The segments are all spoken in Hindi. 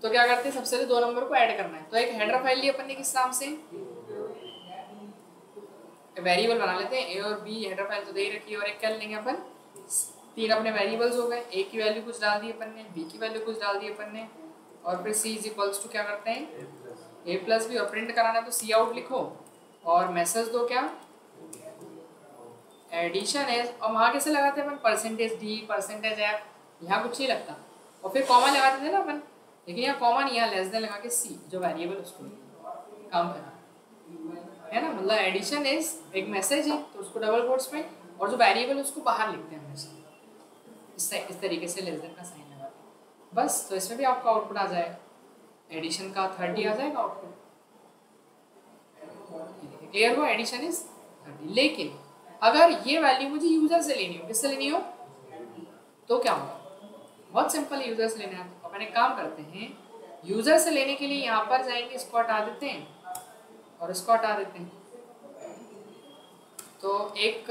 तो क्या करते हैं, सबसे पहले 2 नंबर को ऐड करना है। तो एक हेडर फाइल ली अपन ने किस नाम से, वेरिएबल बना लेते हैं, ए और बी हेडर फाइल तो दे ही रखी है, और एक कर लेंगे अपन 3 अपने वेरिएबल्स हो गए, ए की वैल्यू कुछ डाल दी अपन ने, बी की वैल्यू कुछ डाल दी अपन ने, और फिर सी इज इक्वल्स टू क्या करते हैं ए प्लस बी, और प्रिंट कराना है तो सी आउट लिखो और मैसेज दो क्या एडिशन है। और वहाँ कैसे लगाते हैं अपन, परसेंटेज डी परसेंटेज एफ, यहाँ कुछ नहीं लगता, और फिर कॉमा लगाते थे ना अपन, लेकिन यहाँ कॉमा नहीं, यहाँ लेस देन लगा के सी जो वेरिएबल उसको काम करना है ना। मतलब एडिशन इज एक मैसेज है तो उसको डबल कोट्स में, और जो वेरिएबल उसको बाहर लिखते हैं हमेशा इस तरीके से लेस देन का साइन लगा के बस। तो इसमें भी आपका आउटपुट आ जाएगा, एडिशन का 30 आ जाएगा आउटपुट। क्लियर हुआ, एडिशन इज 30। लेकिन अगर ये वैल्यू मुझे यूजर से लेनी हो, किससे लेनी हो, तो क्या होगा, बहुत सिंपल, यूजर से लेना है। तो अपन एक काम करते हैं, यूजर से लेने के लिए यहाँ पर जाएंगे, इसको हटा देते हैं और इसको हटा देते हैं। तो एक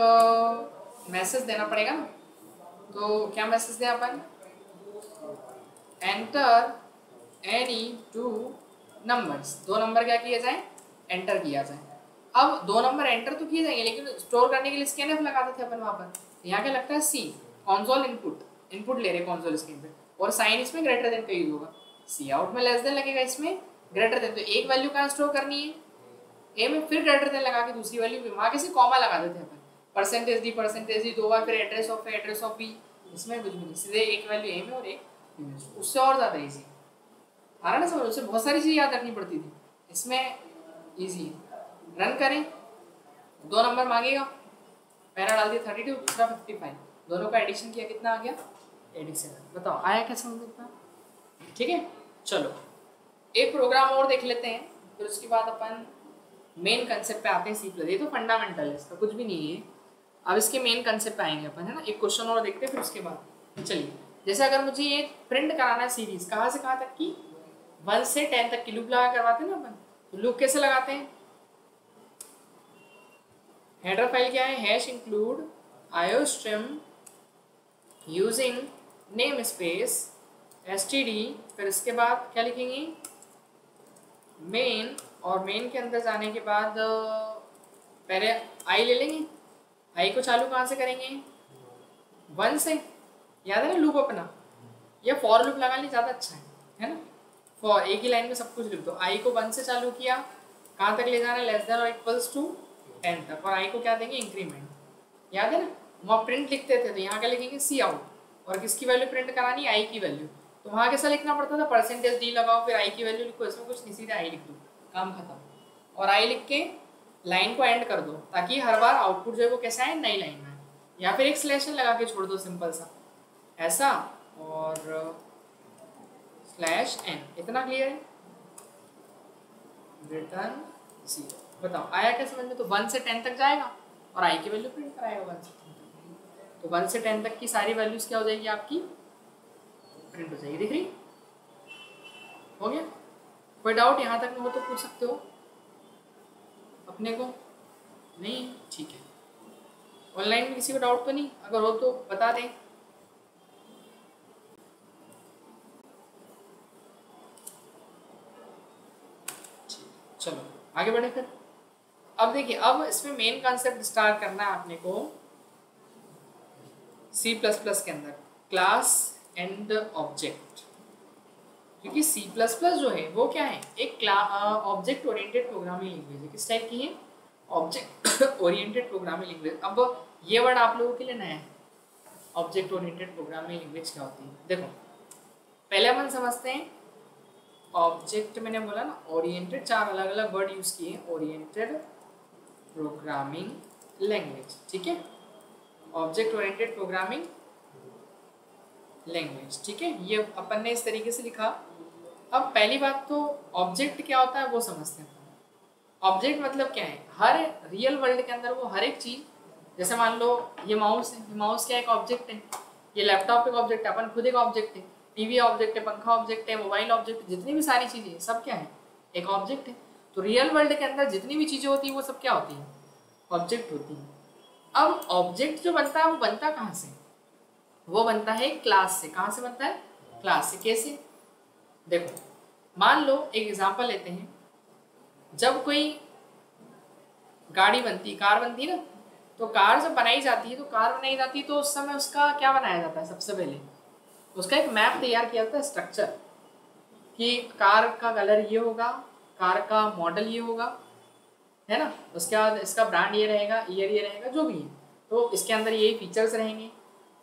मैसेज देना पड़ेगा ना, तो क्या मैसेज दें अपन, एंटर एनी 2 नंबर्स, 2 नंबर क्या किए जाए, एंटर किया जाए। अब 2 नंबर एंटर तो किए जाएंगे, लेकिन स्टोर करने के लिए स्कैनफ लगाते थे अपन वहाँ पर, यहाँ क्या लगता है सी, कॉन्सोल इनपुट ले रहे कॉन्सोल स्क्रीन पे, और साइन इसमें ग्रेटर देन का यूज होगा, सी आउट में लेस देन लगेगा, इसमें ग्रेटर देन। तो एक वैल्यू कहाँ स्टोर करनी है, ए में, फिर ग्रेटर देन लगा के दूसरी वैल्यू वहाँ किसी कॉमा लगा देते हैं अपन, परसेंटेज डी 2 बार, फिर एड्रेस ऑफ बी, इसमें कुछ भी नहीं, सीधे एक वैल्यू ए में और एक बी में, उससे और ज़्यादा ईजी आ रहा ना समझ, उससे बहुत सारी चीज़ें याद रखनी पड़ती थी, इसमें ईजी है। रन करें, 2 नंबर मांगेगा, पहला डाल दिया 32, दूसरा 55, दोनों का एडिशन किया, कितना आ गया 87। बताओ आया क्या समझ में, ठीक है। चलो एक प्रोग्राम और देख लेते हैं, फिर उसके बाद अपन मेन कंसेप्ट पे आते हैं, सी प्लस। ये तो फंडामेंटल है, इसका कुछ भी नहीं है। अब इसके मेन कंसेप्ट पे आएंगे अपन, है ना। एक क्वेश्चन और देखते हैं, फिर उसके बाद चलिए, जैसे अगर मुझे ये प्रिंट कराना है सीरीज, कहाँ से कहाँ तक की, 1 से 10 तक की लूप लगा करवाते हैं ना अपन। तो लूप कैसे लगाते हैं, हेडर फाइल क्या है, hash include iostream using name space STD, फिर इसके बाद क्या लिखेंगे मेन, और मेन के अंदर जाने के बाद पहले आई ले लेंगे, आई को चालू कहाँ से करेंगे 1 से, याद है ना लूप अपना, या फॉर लूप लगा ली, ज़्यादा अच्छा है ना। फॉर एक ही लाइन में सब कुछ लिख दो, आई को 1 से चालू किया, कहाँ तक ले जाना है, लेस देन और इक्वल्स टू 10 तक, और आई को क्या देंगे इंक्रीमेंट, याद है ना। वहाँ प्रिंट लिखते थे, तो यहाँ क्या लिखेंगे सी आउट, और किसकी वैल्यू प्रिंट करानी, आई की वैल्यू। तो वहाँ कैसा लिखना पड़ता था, परसेंटेज डी लगाओ, फिर आई की वैल्यू लिखो, इसमें कुछ नहीं, सीधे आई लिख दो, काम खत्म। और आई लिख के लाइन को एंड कर दो, ताकि हर बार आउटपुट जो है वो कैसा है, नई लाइन में, या फिर एक स्लैशन लगा के छोड़ दो, सिंपल सा ऐसा, और स्लैश एन, इतना क्लियर है, रिटर्न 0। बताओ आया क्या समझ में। तो 1 से 10 तक जाएगा और आई की वैल्यू प्रिंट कराएगा 1 से 10 तक। तो 1 से 10 तक की सारी वैल्यूज क्या हो जाएगी आपकी, प्रिंट हो जाएगी, दिख रही, हो गया। कोई डाउट यहाँ तक में हो तो पूछ सकते हो अपने को, नहीं ठीक है। ऑनलाइन में किसी को डाउट तो नहीं, अगर हो तो बता दें। चलो आगे बढ़े फिर। अब देखिए, अब इसमें मेन कॉन्सेप्ट स्टार्ट करना है आपने को C++ के अंदर, क्लास एंड ऑब्जेक्ट। क्योंकि C++ जो है वो क्या है, एक ऑब्जेक्ट ओरिएंटेड प्रोग्रामिंग लैंग्वेज है। किस टाइप की है, ऑब्जेक्ट ओरिएंटेड प्रोग्रामिंग लैंग्वेज। अब ये वर्ड आप लोगों के लिए नया है, ऑब्जेक्ट ओरिएंटेड प्रोग्रामिंग लैंग्वेज क्या होती है। देखो पहले अपन समझते हैं ऑब्जेक्ट, मैंने बोला ना ओरिएंटेड, 4 अलग अलग वर्ड यूज किए, ओरिएंटेड प्रोग्रामिंग लैंग्वेज, ठीक है, ऑब्जेक्ट ओरिएंटेड प्रोग्रामिंग लैंग्वेज, ठीक है। ये अपन ने इस तरीके से लिखा। अब पहली बात तो ऑब्जेक्ट क्या होता है वो समझते हैं। ऑब्जेक्ट मतलब क्या है, हर रियल वर्ल्ड के अंदर वो हर एक चीज, जैसे मान लो ये माउस है, ये माउस क्या एक ऑब्जेक्ट है, ये लैपटॉप एक ऑब्जेक्ट है, अपन खुद एक ऑब्जेक्ट है, टीवी ऑब्जेक्ट है, पंखा ऑब्जेक्ट है, मोबाइल ऑब्जेक्ट है, जितनी भी सारी चीजें सब क्या है, एक ऑब्जेक्ट है। तो रियल वर्ल्ड के अंदर जितनी भी चीजें होती है वो सब क्या होती है, ऑब्जेक्ट होती है। अब ऑब्जेक्ट जो बनता है वो बनता कहाँ से, वो बनता है क्लास से। कहाँ से बनता है, क्लास से। कैसे, देखो मान लो एक एग्जांपल लेते हैं, जब कोई गाड़ी बनती, कार बनती ना, तो कार जब बनाई जाती है, तो उस समय उसका क्या बनाया जाता है? सबसे पहले उसका एक मैप तैयार किया जाता है, स्ट्रक्चर, कि कार का कलर ये होगा, कार का मॉडल ये होगा, है ना, उसके बाद इसका ब्रांड ये रहेगा, ईयर ये रहेगा, जो भी है, तो इसके अंदर ये फीचर्स रहेंगे।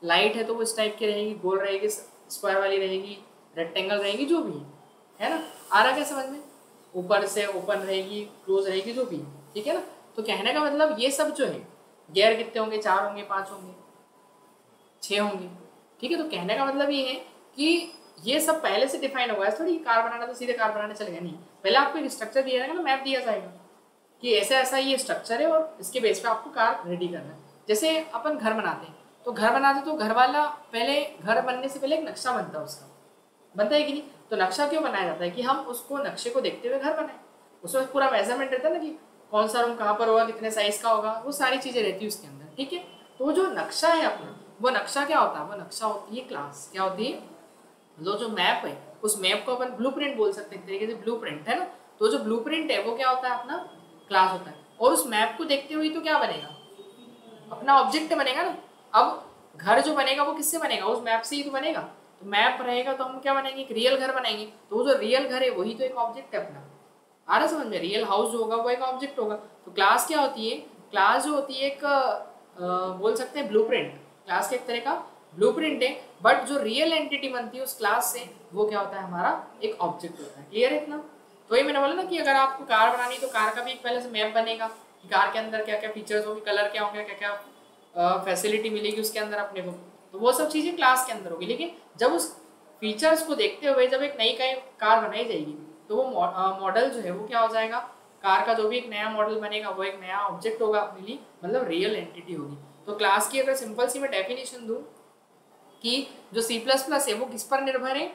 लाइट है तो वो इस टाइप की रहेगी, गोल रहेगी, स्क्वायर वाली रहेगी, रेक्टेंगल रहेगी, जो भी है ना। आ रहा क्या समझ में? ऊपर से ओपन रहेगी, क्लोज रहेगी, जो भी है, ठीक है ना। तो कहने का मतलब ये सब जो है, गियर कितने होंगे? 4 होंगे, 5 होंगे, 6 होंगे, ठीक है। तो कहने का मतलब ये है कि ये सब पहले से डिफाइन होगा। थोड़ी कार बनाना तो सीधे कार बनाने चलेगा नहीं, पहले आपको एक स्ट्रक्चर दिया जाएगा ना, मैप दिया जाएगा कि ऐसा ऐसा ये स्ट्रक्चर है और इसके बेस पे आपको कार रेडी करना है। जैसे अपन घर बनाते हैं, तो घर वाला पहले, घर बनने से पहले एक नक्शा बनता है, उसका बनता है कि नहीं? तो नक्शा क्यों बनाया जाता है? कि हम उसको नक्शे को देखते हुए घर बनाए। उसमें पूरा मेजरमेंट रहता है ना, कि कौन सा रूम कहाँ पर होगा, कितने साइज का होगा, वो सारी चीजें रहती है उसके अंदर, ठीक है। तो वो जो नक्शा है अपना, वो नक्शा क्या होता है? वो नक्शा होती है क्लास। क्या होती है? जो मैप है, उस मैप को अपन ब्लूप्रिंट बोल सकते हैं, एक तरीके से ब्लूप्रिंट है ना। तो जो ब्लूप्रिंट है वो क्या होता है? अपना क्लास होता है। और उस मैप को देखते हुए तो क्या बनेगा? अपना ऑब्जेक्ट बनेगा ना। अब घर जो बनेगा वो किससे बनेगा? उस मैप से ही तो बनेगा। तो मैप रहेगा तो हम क्या बनाएंगे? एक रियल घर बनाएंगे। तो वो जो रियल घर है वही तो एक ऑब्जेक्ट है अपना। आ रहा समझ में? रियल हाउस जो होगा वो एक ऑब्जेक्ट होगा। तो क्लास क्या होती है? क्लास जो होती है एक बोल सकते हैं ब्लूप्रिंट। क्लास के एक तरह का ब्लूप्रिंट है, बट जो रियल एंटिटी बनती है उस क्लास से, वो क्या होता है? हमारा एक ऑब्जेक्ट होता है। क्लियर है इतना? तो ये मैंने बोला ना कि अगर आपको कार बनानी तो कार का भी एक पहले से मैप बनेगा कि कार के अंदर क्या क्या फीचर्स होंगे, कलर क्या होंगे, क्या क्या फैसिलिटी मिलेगी उसके अंदर अपने को, तो वो सब चीज़ें क्लास के अंदर होगी। लेकिन जब उस फीचर्स को देखते हुए जब एक नई कार बनाई जाएगी, तो वो मॉडल जो है वो क्या हो जाएगा? कार का जो भी एक नया मॉडल बनेगा वो एक नया ऑब्जेक्ट होगा अपने लिए, मतलब रियल एंटिटी होगी। तो क्लास की अगर सिंपल सी मैं डेफिनेशन दूं कि जो C++ है वो किस पर निर्भर है?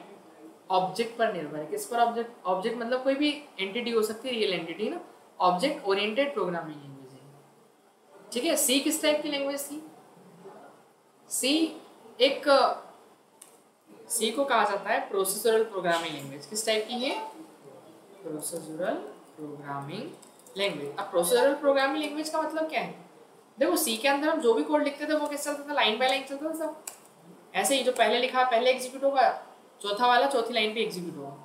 ऑब्जेक्ट पर निर्भर है। किस पर? ऑब्जेक्ट। ऑब्जेक्ट मतलब कोई भी एंटिटी हो सकती है, रियल एंटिटी ना। ऑब्जेक्ट ओरिएंटेड प्रोग्रामिंग लैंग्वेज है, ठीक है। सी किस टाइप की लैंग्वेज थी? सी एक, सी को कहा जाता है प्रोसेसुरल प्रोग्रामिंग लैंग्वेज। किस टाइप की है? प्रोसेसुरल प्रोग्रामिंग लैंग्वेज। अब प्रोसेसुरल प्रोग्रामिंग लैंग्वेज का मतलब क्या है? देखो सी के अंदर हम जो भी कोड लिखते थे वो कैसे चलता था? लाइन बाय लाइन चलता था सब। ऐसे ही जो पहले लिखा पहले एग्जीक्यूट होगा, चौथा वाला चौथी लाइन पे एग्जीक्यूट होगा।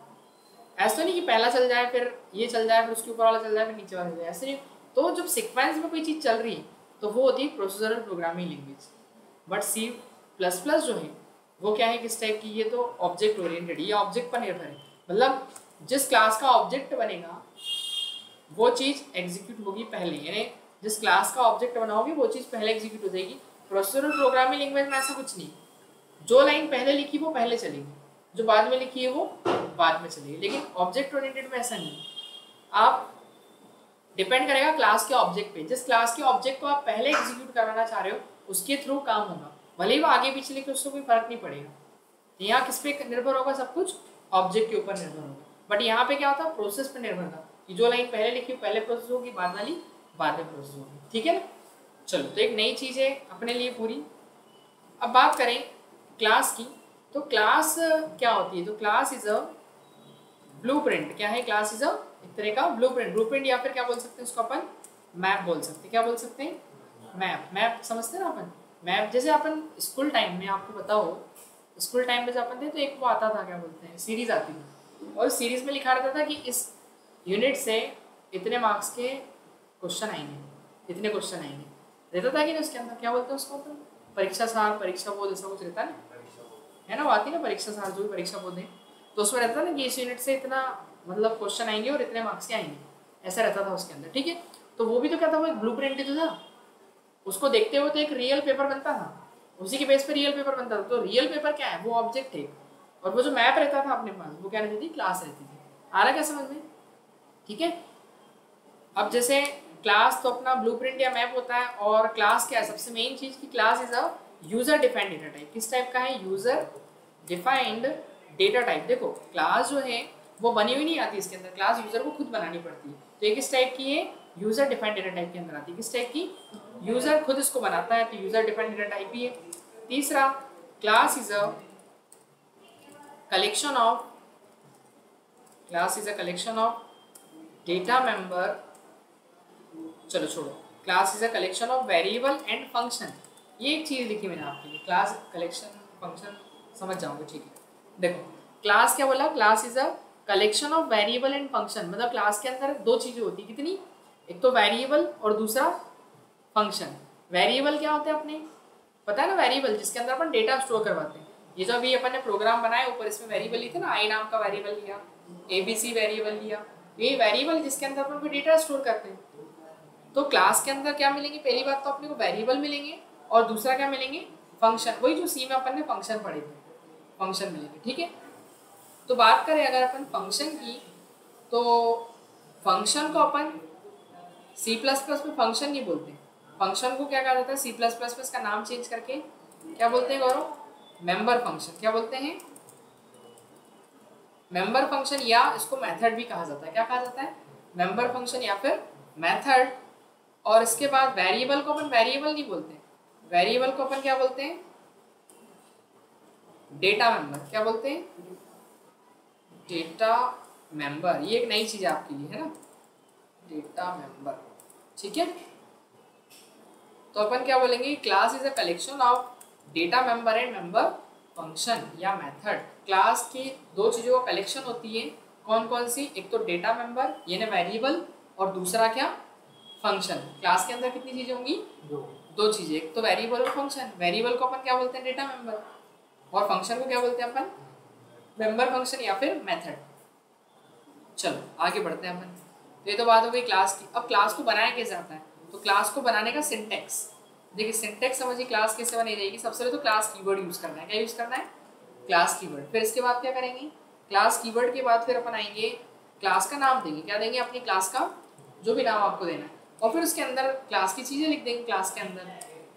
ऐसा तो नहीं कि पहला चल जाए फिर ये चल जाए फिर उसके ऊपर वाला चल जाए फिर नीचे वाला चल जाए, ऐसे नहीं। तो जब सीक्वेंस में कोई चीज़ चल रही है तो वो होती है प्रोसेसुरल प्रोग्रामिंग लैंग्वेज। बट C++ जो है वो क्या है? किस टाइप की? ये तो ऑब्जेक्ट ओरिएंटेड, ये ऑब्जेक्ट पर निर्भर है। मतलब जिस क्लास का ऑब्जेक्ट बनेगा वो चीज़ एग्जीक्यूट होगी पहले, यानी जिस क्लास का ऑब्जेक्ट बनाओगे वो चीज़ पहले एग्जीक्यूट हो जाएगी। प्रोसेसुरल प्रोग्रामिंग लैंग्वेज में ऐसा कुछ नहीं, जो लाइन पहले लिखी वो पहले चलेगी, जो बाद में लिखी है वो बाद में चलेगी। लेकिन ऑब्जेक्ट ओरिएंटेड में ऐसा नहीं। आप डिपेंड करेगा क्लास के ऑब्जेक्ट पे। जिस क्लास के ऑब्जेक्ट को आप पहले एग्जीक्यूट कराना चाह रहे हो उसके थ्रू काम होगा, भले ही वो आगे पीछे लिखे उससे कोई फर्क नहीं पड़ेगा। यहाँ किस पे निर्भर होगा? सब कुछ ऑब्जेक्ट के ऊपर निर्भर होगा। बट यहाँ पे क्या होता है? प्रोसेस पे निर्भर था कि जो लाइन पहले लिखी पहले प्रोसेस होगी, बाद वाली बाद में प्रोसेस होगी, ठीक है ना। चलो, तो एक नई चीज़ है अपने लिए पूरी। अब बात करें क्लास की, तो क्लास क्या होती है? तो क्लास इज अ ब्लूप्रिंट। क्या है? क्लास इज अ एक तरह का ब्लूप्रिंट। ब्लूप्रिंट या फिर क्या बोल सकते हैं उसको अपन? मैप बोल सकते हैं। क्या बोल सकते हैं? मैप। मैप समझते हैं ना अपन? मैप जैसे अपन स्कूल टाइम में, आपको पता हो स्कूल टाइम में जब अपन थे तो एक वो आता था, क्या बोलते हैं, सीरीज आती थी, और सीरीज में लिखा रहता था कि इस यूनिट से इतने मार्क्स के क्वेश्चन आएंगे, इतने क्वेश्चन आएंगे, रहता था कि नहीं उसके अंदर? क्या बोलते हैं उसको अपन? परीक्षा सार, परीक्षा बोध, ऐसा कुछ रहता है ना। वो आती है ना परीक्षा सार, जो भी परीक्षा बोध है, तो उसमें रहता था ना कि इस यूनिट से इतना मतलब क्वेश्चन आएंगे और इतने मार्क्स के आएंगे, ऐसा रहता था उसके अंदर, ठीक है। तो वो भी तो क्या था? वो एक ब्लूप्रिंट ही तो था। उसको देखते हुए तो एक रियल पेपर बनता था, उसी के बेस पे रियल पेपर बनता था। तो रियल पेपर क्या है? वो ऑब्जेक्ट है, और वो जो मैप रहता था अपने पास वो क्या रहती थी? क्लास रहती थी। आ रहा क्या समझ में? ठीक है। अब जैसे क्लास तो अपना ब्लूप्रिंट या मैप होता है, और क्लास क्या है? सबसे मेन चीज की class is a user defined data type. किस टाइप का है? User defined data type. देखो क्लास जो है वो बनी हुई नहीं आती इसके अंदर, क्लास यूजर को खुद बनानी पड़ती है। तो ये किस टाइप की है? यूजर डिफाइंड डेटा टाइप के अंदर आती है। किस टाइप की? यूजर खुद इसको बनाता है, तो यूजर डिफाइंड डेटा टाइप ही है। तीसरा, class is a collection of class is a collection of data member, चलो छोड़ो, class is a collection of variable and function. ये एक चीज लिखी मैंने आपके लिए, क्लास कलेक्शन फंक्शन समझ जाओगे, ठीक है। देखो क्लास क्या बोला, class is a collection of variable and function, मतलब क्लास के अंदर दो चीजें होती है, कितनी, एक तो वेरिएबल और दूसरा फंक्शन। वेरिएबल क्या होते हैं अपने पता है ना, वेरिएबल जिसके अंदर अपन डेटा स्टोर करवाते हैं। ये जो अभी अपन ने प्रोग्राम बनाया ऊपर इसमें वेरिएबल लिखे ना, आई नाम का वेरिएबल लिया, एबीसी वेरिएबल लिया, ये वेरिएबल जिसके अंदर अपन कोई डेटा स्टोर करते हैं। तो क्लास के अंदर क्या मिलेंगे, पहली बात तो अपने को वेरिएबल मिलेंगे और दूसरा क्या मिलेंगे, फंक्शन, वही जो सी में अपन ने फंक्शन पढ़े थे, फंक्शन मिलेंगे, ठीक है। तो बात करें अगर अपन फंक्शन की, तो फंक्शन को अपन सी प्लस प्लस में फंक्शन नहीं बोलते, फंक्शन को क्या कहा जाता है सी प्लस प्लस में, इसका नाम चेंज करके क्या बोलते हैं गौरव, मेंबर फंक्शन। क्या बोलते हैं, मेंबर फंक्शन, या इसको मेथड भी कहा जाता है। क्या कहा जाता है, मेंबर फंक्शन या फिर मेथड। और इसके बाद वेरिएबल को अपन वेरिएबल नहीं बोलते, वेरिएबल को अपन क्या बोलते हैं, डेटा मेंबर। क्या बोलते हैं, डेटा मेंबर। ये एक नई चीज है आपके लिए, है ना, डेटा मेंबर, ठीक है। तो अपन क्या बोलेंगे, class is a collection of data member and member function या मेथड। क्लास की दो चीजों का कलेक्शन होती है, कौन कौन सी, एक तो डेटा मेंबर यानी वेरिएबल, और दूसरा क्या, फंक्शन। क्लास के अंदर कितनी चीजें होंगी, दो चीजें, एक तो वेरिएबल और फंक्शन। वेरिएबल को अपन क्या बोलते हैं, डेटा मेंबर, और फंक्शन को क्या बोलते हैं अपन, मेंबर फंक्शन या फिर मेथड। चलो आगे बढ़ते हैं अपन। तो ये तो बात हो गई क्लास की। अब क्लास को बनाया कैसे जाता है, तो क्लास को बनाने का सिंटेक्स, देखिए सिंटेक्स समझिए क्लास कैसे बनाई जाएगी। सबसे पहले तो क्लास कीवर्ड यूज करना है। क्या यूज करना है, क्लास कीवर्ड। फिर इसके बाद क्या करेंगे, क्लास कीवर्ड के बाद फिर अपन आएंगे, क्लास का नाम देंगे। क्या देंगे, अपनी क्लास का जो भी नाम आपको देना है, और फिर उसके अंदर क्लास की चीजें लिख देंगे, क्लास के अंदर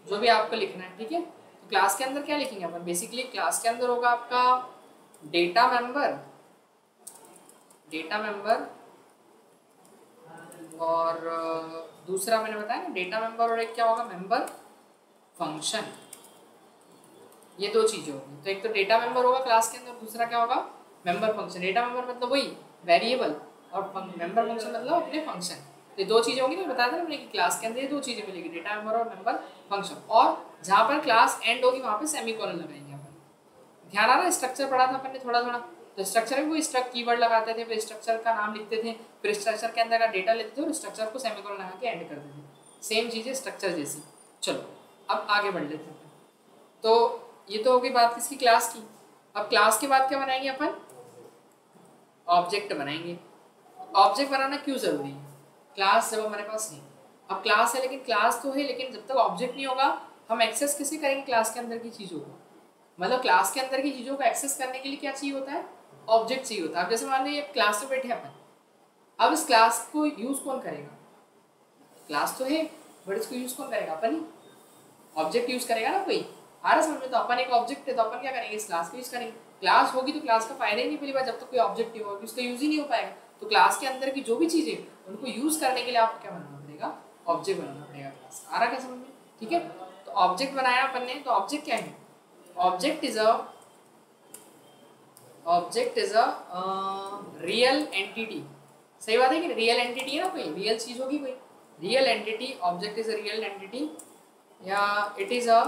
जो भी आपको लिखना है, ठीक है। तो क्लास के अंदर क्या लिखेंगे अपन, बेसिकली क्लास के अंदर होगा आपका डेटा मेंबर, डेटा मेंबर, और दूसरा मैंने बताया ना डेटा मेंबर, और एक क्या होगा, मेंबर फंक्शन। ये दो चीजें होगी। तो एक तो डेटा मेंबर होगा क्लास के अंदर, दूसरा क्या होगा, मेंबर फंक्शन। डेटा मेंबर मतलब वही वेरिएबल, और मेंबर फंक्शन मतलब अपने फंक्शन। तो ये दो चीजें होंगी ना, बताया था मैंने कि क्लास के अंदर ये दो चीजें मिलेगी, डेटा मेंबर और मेंबर फंक्शन। और जहाँ पर क्लास एंड होगी वहाँ पे सेमीकोलन लगाएंगे अपन। ध्यान आ रहा है, स्ट्रक्चर पढ़ा था अपन ने थोड़ा थोड़ा, तो स्ट्रक्चर में वो स्ट्रक्ट कीवर्ड लगाते थे, फिर स्ट्रक्चर का नाम लिखते थे, फिर स्ट्रक्चर के अंदर का डेटा लेते थे और स्ट्रक्चर को सेमीकोलन लगा के एंड करते थे। सेम चीजें स्ट्रक्चर जैसी। चलो अब आगे बढ़ लेते हैं। तो ये तो हो गई बात किसकी, क्लास की। अब क्लास के बाद क्या बनाएंगे अपन, ऑब्जेक्ट बनाएंगे। ऑब्जेक्ट बनाना क्यों जरूरी है, क्लास जब हमारे पास नहीं, अब क्लास है लेकिन क्लास तो है, लेकिन जब तक ऑब्जेक्ट नहीं होगा हम एक्सेस कैसे करेंगे क्लास के अंदर की चीजों को। मतलब क्लास के अंदर की चीजों को एक्सेस करने के लिए क्या चाहिए होता है, ऑब्जेक्ट चाहिए होता है। अब जैसे मान लीजिए क्लास में बैठे अपन, अब इस क्लास को यूज कौन करेगा, क्लास तो है बट इसको यूज कौन करेगा, अपन ही, ऑब्जेक्ट यूज करेगा ना कोई। आ रहा समझ में, तो अपन एक ऑब्जेक्ट है तो अपन क्या करेंगे, इस क्लास को यूज करेंगे। क्लास होगी तो क्लास का फायदा ही नहीं, पहली बार जब तक कोई ऑब्जेक्ट नहीं होगा उसका यूज ही नहीं हो पाएगा। तो क्लास के अंदर की जो भी चीजें उनको यूज करने के लिए आपको क्या बनाना पड़ेगा, ऑब्जेक्ट बनाना पड़ेगा क्लास। आ रहा क्या समझ में, ठीक है। तो ऑब्जेक्ट बनाया अपन ने, तो ऑब्जेक्ट क्या है, object is a real entity. सही बात है कि रियल एंटिटी है ना, कोई रियल चीज होगी कोई, real entity. Object is a real entity, या इट इज अ,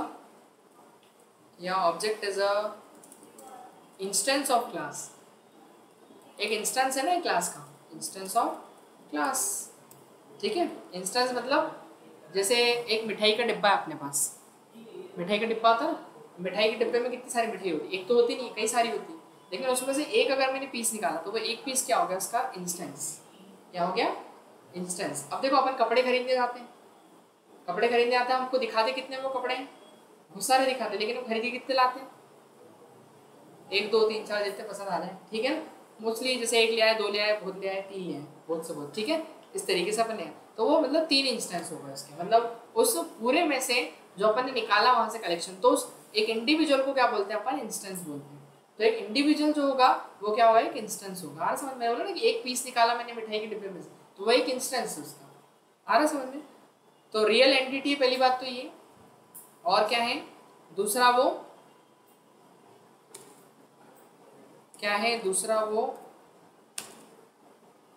या object is a instance of class. एक इंस्टेंस है ना क्लास का, इंस्टेंस ऑफ क्लास, ठीक है। इंस्टेंस मतलब जैसे एक मिठाई का डिब्बा है अपने पास, मिठाई का डिब्बा होता है ना, मिठाई के डिब्बे में कितनी सारी मिठाई होती है, एक तो होती नहीं, कई सारी होती है, लेकिन उसमें से एक अगर मैंने पीस निकाला तो वो एक पीस क्या हो गया, उसका इंस्टेंस। क्या हो गया, इंस्टेंस। अब देखो अपन कपड़े खरीदने जाते हैं, कपड़े खरीदने आते हैं, हमको दिखाते कितने वो कपड़े हैं, बहुत सारे दिखाते हैं, लेकिन वो खरीद के कितने लाते हैं, 1 2 3 4 जितने पसंद आ जाए, ठीक है। मोस्टली जैसे 1 ले आए, 2 ले आए, बहुत ले आए, 3 ले आए, बहुत से बहुत, ठीक है। इस तरीके से अपन ले, तो वो मतलब 3 इंस्टेंस हो गए उसके, मतलब उस पूरे में से जो अपन ने निकाला वहां से कलेक्शन, तो एक इंडिविजुअल को क्या बोलते हैं अपन, इंस्टेंस बोलते हैं। तो एक इंडिविजुअल जो होगा वो क्या होगा, एक इंस्टेंस होगा। आ रहा समझ में, बोला ना कि एक पीस निकाला मैंने मिठाई के डिब्बे में से, तो वो एक इंस्टेंस है उसका। आ रहा समझ में। तो रियल एंटिटी पहली बात तो ये, और क्या है दूसरा, वो क्या है दूसरा, वो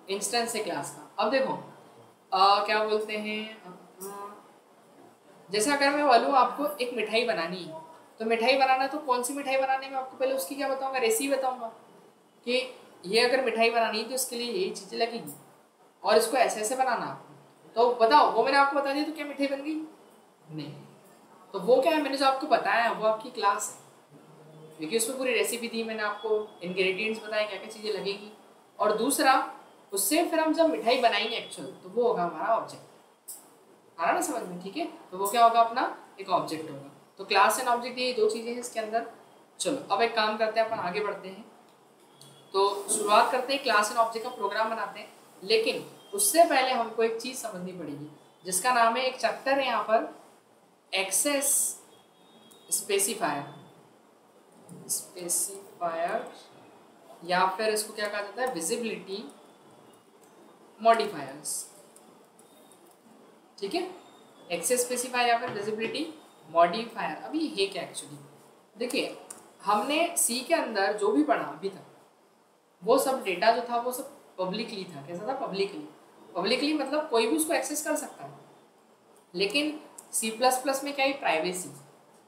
इंस्टेंस है क्लास का। अब देखो क्या बोलते हैं, जैसे अगर मैं बोलूँ आपको एक मिठाई बनानी है, तो मिठाई बनाना तो कौन सी मिठाई बनाने में आपको पहले उसकी क्या बताऊंगा, रेसिपी बताऊंगा कि ये अगर मिठाई बनानी है तो इसके लिए यही चीज़ें लगेगी और इसको ऐसे ऐसे बनाना आपको, तो बताओ वो मैंने आपको बता दिया तो क्या मिठाई बन गई? नहीं। तो वो क्या है, मैंने जो आपको बताया है वो आपकी क्लास है, क्योंकि उसमें पूरी रेसिपी दी, मैंने आपको इंग्रेडिएंट्स बताए क्या क्या चीज़ें लगेगी, और दूसरा उससे फिर हम जब मिठाई बनाएंगे एक्चुअल तो वो होगा हमारा ऑब्जेक्ट। आ रहा ना समझ में? ठीक है, तो वो क्या होगा, अपना एक ऑब्जेक्ट होगा। तो क्लास एंड ऑब्जेक्ट ये दो चीज़ें हैं इसके अंदर। चलो अब एक काम करते हैं, अपन आगे बढ़ते हैं। तो शुरुआत करते हैं, क्लास एंड ऑब्जेक्ट का प्रोग्राम बनाते हैं, लेकिन उससे पहले हमको एक चीज़ समझनी पड़ेगी जिसका नाम है, एक चैप्टर है यहाँ पर, एक्सेस स्पेसिफायर या फिर इसको क्या कहा जाता है, विजिबिलिटी मॉडिफायर्स। ठीक है, एक्सेस स्पेसिफायर या फिर विजिबिलिटी मॉडिफायर। अभी ये क्या एक्चुअली, देखिए हमने सी के अंदर जो भी पढ़ा अभी तक वो सब डेटा जो था वो सब पब्लिकली था। कैसा था? पब्लिकली मतलब कोई भी उसको एक्सेस कर सकता है। लेकिन सी प्लस प्लस में क्या है, प्राइवेसी।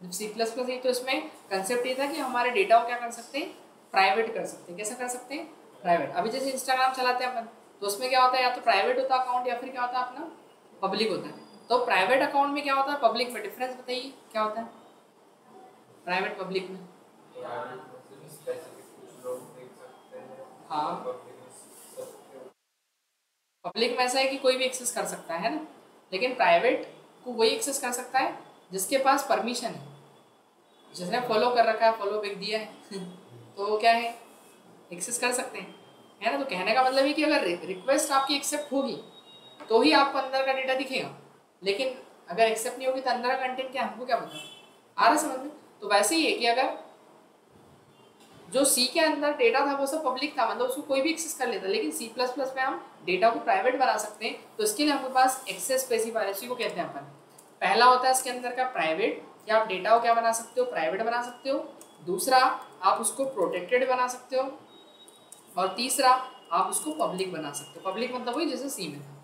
जब सी प्लस प्लस है तो इसमें कंसेप्ट ये था कि हमारे डेटा को क्या कर सकते हैं, प्राइवेट कर सकते हैं। कैसा कर सकते हैं? प्राइवेट। अभी जैसे इंस्टाग्राम चलाते हैं अपन, तो उसमें क्या होता है, या तो प्राइवेट होता है अकाउंट या फिर क्या होता है अपना पब्लिक होता है। तो प्राइवेट अकाउंट में क्या होता है, पब्लिक में, डिफरेंस बताइए क्या होता है प्राइवेट पब्लिक में? हाँ, पब्लिक में ऐसा है कि कोई भी एक्सेस कर सकता है ना, लेकिन प्राइवेट को वही एक्सेस कर सकता है जिसके पास परमिशन है, जिसने फॉलो कर रखा है, फॉलो बैक दिया है तो वो क्या है, एक्सेस कर सकते हैं, है ना। तो कहने का मतलब है कि अगर रिक्वेस्ट आपकी एक्सेप्ट होगी तो ही आपको अंदर का डेटा दिखेगा, लेकिन अगर एक्सेप्ट नहीं होगी तो अंदर का कंटेंट क्या, हमको क्या पता। आ रहा समझ में? तो वैसे ही है कि अगर जो सी के अंदर डेटा था वो सब पब्लिक था, मतलब उसको कोई भी एक्सेस कर लेता, लेकिन सी प्लस प्लस में हम डेटा को प्राइवेट बना सकते हैं। तो इसके लिए हमारे पास एक्सेस स्पेसिफायर, इसी को कहते हैं अपन। पहला होता है इसके अंदर का प्राइवेट, कि आप डेटा को क्या बना सकते हो, प्राइवेट बना सकते हो। दूसरा, आप उसको प्रोटेक्टेड बना सकते हो। और तीसरा, आप उसको पब्लिक बना सकते हो। पब्लिक मतलब वही जैसे सी में था।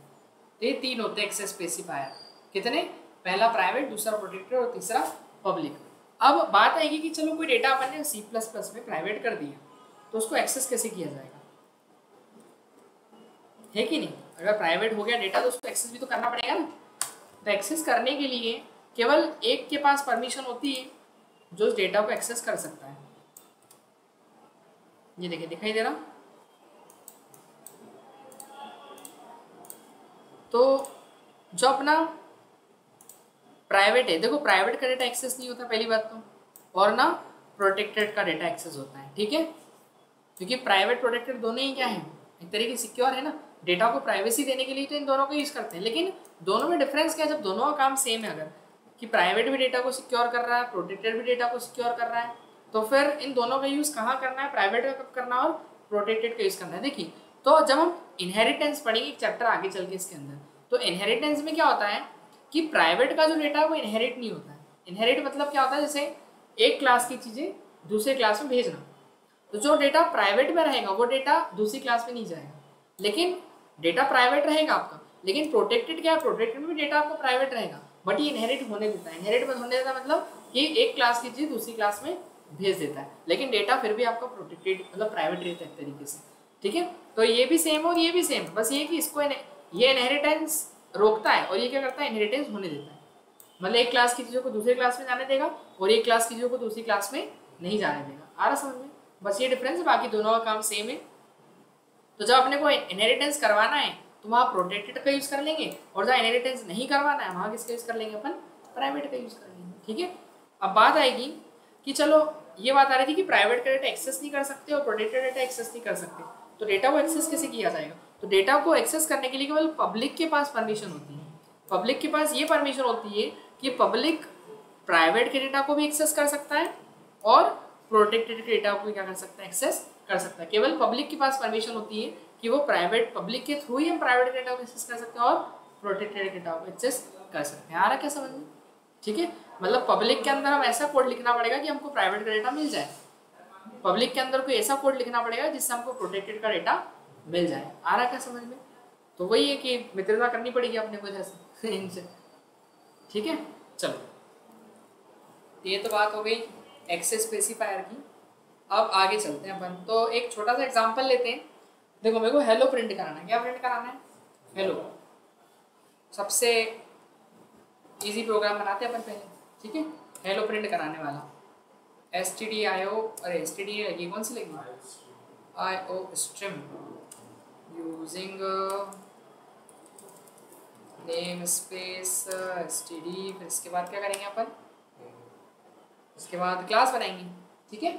तो ये तीन होते हैं एक्सेस स्पेसिफायर। कितने? पहला प्राइवेट, दूसरा प्रोटेक्टेड और तीसरा पब्लिक। अब बात आएगी कि चलो कोई डेटा अपन ने सी प्लस प्लस में प्राइवेट कर दिया, तो उसको एक्सेस कैसे किया जाएगा, है कि नहीं? अगर प्राइवेट हो गया डेटा तो उसको एक्सेस भी तो करना पड़ेगा ना। तो एक्सेस करने के लिए केवल एक के पास परमिशन होती है जो उस डेटा को एक्सेस कर सकता है। ये देखिए, दिखाई दे रहा? तो जो अपना प्राइवेट है, देखो प्राइवेट का डेटा एक्सेस नहीं होता पहली बात तो, और ना प्रोटेक्टेड का डेटा एक्सेस होता है। ठीक है, क्योंकि प्राइवेट प्रोटेक्टेड दोनों ही क्या है, एक तरीके से सिक्योर है ना। डेटा को प्राइवेसी देने के लिए तो इन दोनों का यूज करते हैं, लेकिन दोनों में डिफरेंस क्या है, जब दोनों का काम सेम है, अगर कि प्राइवेट भी डेटा को सिक्योर कर रहा है, प्रोटेक्टेड भी डेटा को सिक्योर कर रहा है, तो फिर इन दोनों का यूज कहाँ करना है, प्राइवेट का कब करना है और प्रोटेक्टेड का यूज करना है। देखिए, तो जब हम इनहेरिटेंस पढ़ेंगे एक चैप्टर आगे चल के इसके अंदर, तो इनहेरिटेंस में क्या होता है कि प्राइवेट का जो डेटा है वो इनहेरिट नहीं होता है। इनहेरिट मतलब क्या होता है, जैसे एक क्लास की चीज़ें दूसरे क्लास में भेजना, तो जो डेटा प्राइवेट में रहेगा वो डेटा दूसरी क्लास में नहीं जाएगा, लेकिन डेटा प्राइवेट रहेगा आपका। लेकिन प्रोटेक्टेड क्या है, प्रोटेक्टेड में डेटा आपका प्राइवेट रहेगा, बट ये इनहेरिट होने देता है। इनहेरिट होने देता मतलब कि एक क्लास की चीज़ दूसरी क्लास में भेज देता है, लेकिन डेटा फिर भी आपका प्रोटेक्टेड मतलब प्राइवेट रहता है एक तरीके से। ठीक है, तो ये भी सेम और ये भी सेम, बस ये कि इसको ये इनहेरिटेंस रोकता है और ये क्या करता है, इनहेरिटेंस होने देता है। मतलब एक क्लास की चीज़ों को दूसरे क्लास में जाने देगा और एक क्लास की चीज़ों को दूसरी क्लास में नहीं जाने देगा। आ रहा समझ में? बस ये डिफरेंस है, बाकी दोनों का काम सेम है। तो जब अपने को इनहेरिटेंस करवाना है तो वहाँ प्रोटेक्टेड का यूज़ कर लेंगे, और जहाँ इनहेरिटेंस नहीं करवाना है वहाँ किसका यूज़ कर लेंगे, अपन प्राइवेट का यूज़ कर लेंगे। ठीक है, अब बात आएगी कि चलो ये बात आ रही थी कि प्राइवेट का डेटा एक्सेस नहीं कर सकते और प्रोटेक्टेड डेटा एक्सेस नहीं कर सकते, तो डेटा को एक्सेस कैसे किया जाएगा? तो डेटा को एक्सेस करने के लिए केवल पब्लिक के पास परमिशन होती है। पब्लिक के पास ये परमिशन होती है कि पब्लिक प्राइवेट के डेटा को भी एक्सेस कर सकता है और प्रोटेक्टेड के डेटा को भी क्या कर सकता है, एक्सेस कर सकता है। केवल पब्लिक के पास परमिशन होती है कि वो प्राइवेट, पब्लिक के थ्रू ही हम प्राइवेट डेटा को एक्सेस कर सकते हैं और प्रोटेक्टेड डेटा को एक्सेस कर सकते हैं। आ रहा क्या समझ में? ठीक है, मतलब पब्लिक के अंदर हम ऐसा कोड लिखना पड़ेगा कि हमको प्राइवेट का डेटा मिल जाए, पब्लिक के अंदर कोई ऐसा कोड लिखना पड़ेगा जिससे हमको प्रोटेक्टेड का डेटा मिल जाए। आ रहा क्या समझ में? तो वही है कि मित्रता करनी पड़ेगी अपने को जैसे इनसे, ठीक है। चलो ये तो बात हो गई एक्सेस स्पेसिफायर की। अब आगे चलते हैं अपन, तो एक छोटा सा एग्जांपल लेते हैं। देखो मेरे को हेलो प्रिंट कराना है। क्या प्रिंट कराना है? हेलो। सबसे इजी प्रोग्राम बनाते हैं अपन पहले, ठीक है। हेलो प्रिंट कराने वाला stdio, अरे stdio लगी, कौन सी लगी? io stream using name space std। फिर इसके बाद क्या करेंगे अपन? इसके बाद क्लास बनाएंगे, ठीक है।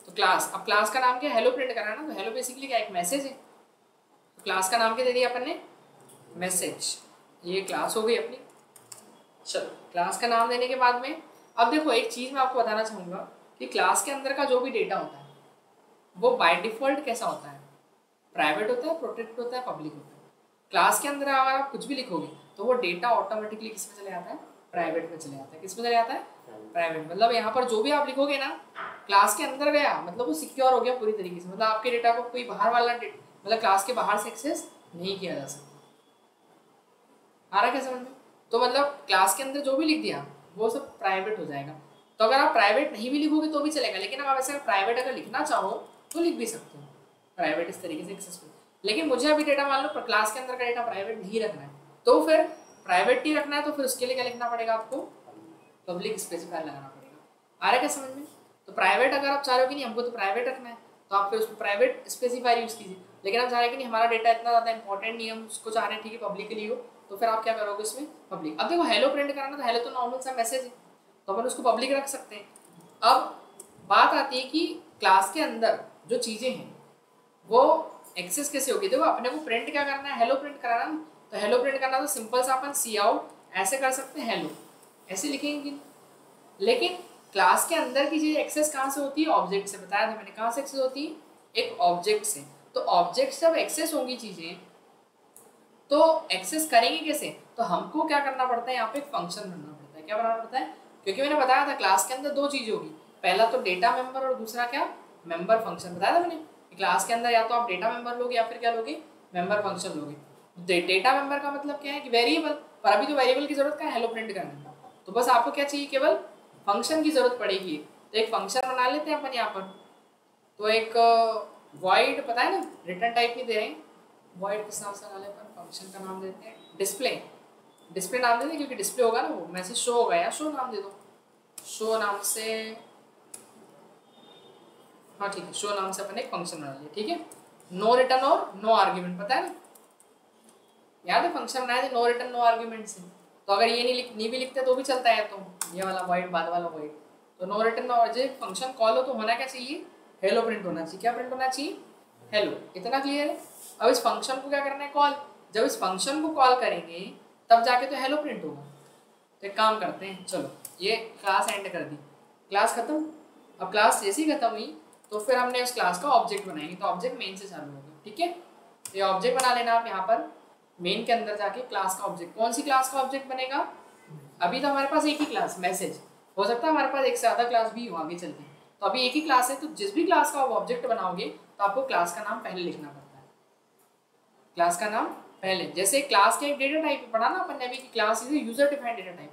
तो क्लास, अब क्लास का नाम क्या? हेलो प्रिंट करना है ना, तो हेलो बेसिकली क्या एक मैसेज है। तो क्लास का नाम क्या दे दिया अपन ने? मैसेज। ये क्लास हो गई अपनी। चलो क्लास का नाम देने के बाद में अब देखो एक चीज़ मैं आपको बताना चाहूँगा कि क्लास के अंदर का जो भी डेटा होता है वो बाय डिफ़ॉल्ट कैसा होता है? प्राइवेट होता है, प्रोटेक्ट होता है, पब्लिक होता है। क्लास के अंदर अगर आप कुछ भी लिखोगे तो वो डेटा ऑटोमेटिकली किस में चले जाता है? प्राइवेट में चले जाता है। किस में चले जाता है? प्राइवेट। मतलब यहाँ पर जो भी आप लिखोगे ना क्लास के अंदर गया मतलब वो सिक्योर हो गया पूरी तरीके से। मतलब आपके डेटा को कोई बाहर वाला मतलब क्लास के बाहर से एक्सेस नहीं किया जा सकता। आ रहा क्या समझ में? तो मतलब क्लास के अंदर जो भी लिख दिया वो सब प्राइवेट हो जाएगा। तो अगर आप प्राइवेट नहीं भी लिखोगे तो भी चलेगा, लेकिन आप ऐसे प्राइवेट अगर लिखना चाहो तो लिख भी सकते हो प्राइवेट इस तरीके से एक्सेसफुल। लेकिन मुझे अभी डेटा मान लो क्लास के अंदर का डेटा प्राइवेट नहीं रखना है, तो फिर प्राइवेट ही रखना है, तो फिर उसके लिए क्या लिखना पड़ेगा आपको? पब्लिक स्पेसिफायर लगाना पड़ेगा। आ रहा क्या समझ में? तो प्राइवेट अगर आप चाह रहे हो कि नहीं हमको तो प्राइवेट रखना है तो आप फिर उसको प्राइवेट स्पेसिफायर यूज कीजिए। लेकिन आप चाह रहे हैं कि नहीं हमारा डेटा इतना ज़्यादा इंपॉर्टेंट नहीं है, हम उसको चाह रहे हैं ठीक है पब्लिक के लिए हो, तो फिर आप क्या करोगे इसमें? पब्लिक। अब देखो हेलो प्रिंट कराना तो हेलो तो नॉर्मल सा मैसेज है तो अपन उसको पब्लिक रख सकते हैं। अब बात आती है कि क्लास के अंदर जो चीज़ें हैं वो एक्सेस कैसे होगी। देखो अपने को प्रिंट क्या करना है? हेलो प्रिंट कराना ना, तो हेलो प्रिंट करना तो सिंपल सा अपन सी आउट ऐसे कर सकते हैं, हेलो ऐसे लिखेंगे। लेकिन क्लास के अंदर की चीज़ एक्सेस कहाँ से होती है? ऑब्जेक्ट से। बताया था मैंने कहाँ से एक्सेस होती है? एक ऑब्जेक्ट से। तो ऑब्जेक्ट से जब एक्सेस होंगी चीज़ें तो एक्सेस करेंगे कैसे? तो हमको क्या करना पड़ता है? यहाँ पे एक फंक्शन बनना पड़ता है। क्या बनाना पड़ता है? क्योंकि मैंने बताया था क्लास के अंदर दो चीज़ होगी, पहला तो डेटा मेंबर और दूसरा क्या? Member function. बताया था मैंने क्लास के अंदर या तो आप डेटा मेंबर लोगे या फिर क्या लोगे? मेंबर फंक्शन लोगे। डेटा मेंबर का मतलब क्या है कि वेरिएबल, पर अभी तो वेरिएबल की जरूरत क्या है? हेलो प्रिंट करने का। तो बस आपको क्या चाहिए? केवल फंक्शन की जरूरत पड़ेगी। तो एक फंक्शन बना लेते हैं अपन यहाँ पर। तो एक वॉइड, पता है ना रिटर्न टाइप नहीं दे रहे हैं, वॉइड किस नाम से डाले अपन? फंक्शन का नाम देते हैं डिस्प्ले। डिस्प्ले नाम देते हैं क्योंकि डिस्प्ले होगा ना वो मैसेज शो होगा, या शो नाम दे दो। शो नाम से, हाँ ठीक है, शो नाम से अपन एक फंक्शन बना लिया, ठीक है। नो रिटर्न और नो आर्ग्यूमेंट, पता है ना? याद है फंक्शन बनाया थे नो रिटर्न नो आर्ग्यूमेंट से। तो अगर ये नहीं भी लिखते तो भी चलता है, तो ये वाला वॉइड बाद वाला वॉइड। तो नो रिटर्न नो, जब फंक्शन कॉल हो तो होना क्या चाहिए? हेलो प्रिंट होना चाहिए। क्या प्रिंट होना चाहिए? हेलो। इतना क्लियर है? अब इस फंक्शन को क्या करना है? कॉल। जब इस फंक्शन को कॉल करेंगे तब जाके तो हेलो प्रिंट होगा। तो एक काम करते हैं, चलो ये क्लास एंड कर दी, क्लास खत्म। अब क्लास जैसे ही खत्म हुई तो फिर हमने उस क्लास का ऑब्जेक्ट बनाएंगे, तो ऑब्जेक्ट मेन से चालू होगा, ठीक है। तो ये ऑब्जेक्ट बना लेना आप यहाँ पर मेन के अंदर जाके क्लास का ऑब्जेक्ट। कौन सी क्लास का ऑब्जेक्ट बनेगा? अभी तो हमारे पास एक ही क्लास मैसेज, हो सकता है हमारे पास एक से ज़्यादा क्लास भी हो आगे चल के। तो अभी एक ही क्लास है, तो जिस भी क्लास का आप ऑब्जेक्ट बनाओगे तो आपको क्लास का नाम पहले लिखना पड़ता है। क्लास का नाम पहले, जैसे क्लास का एक डेटा टाइप पढ़ा ना अपन ने अभी कि class is user defined data type.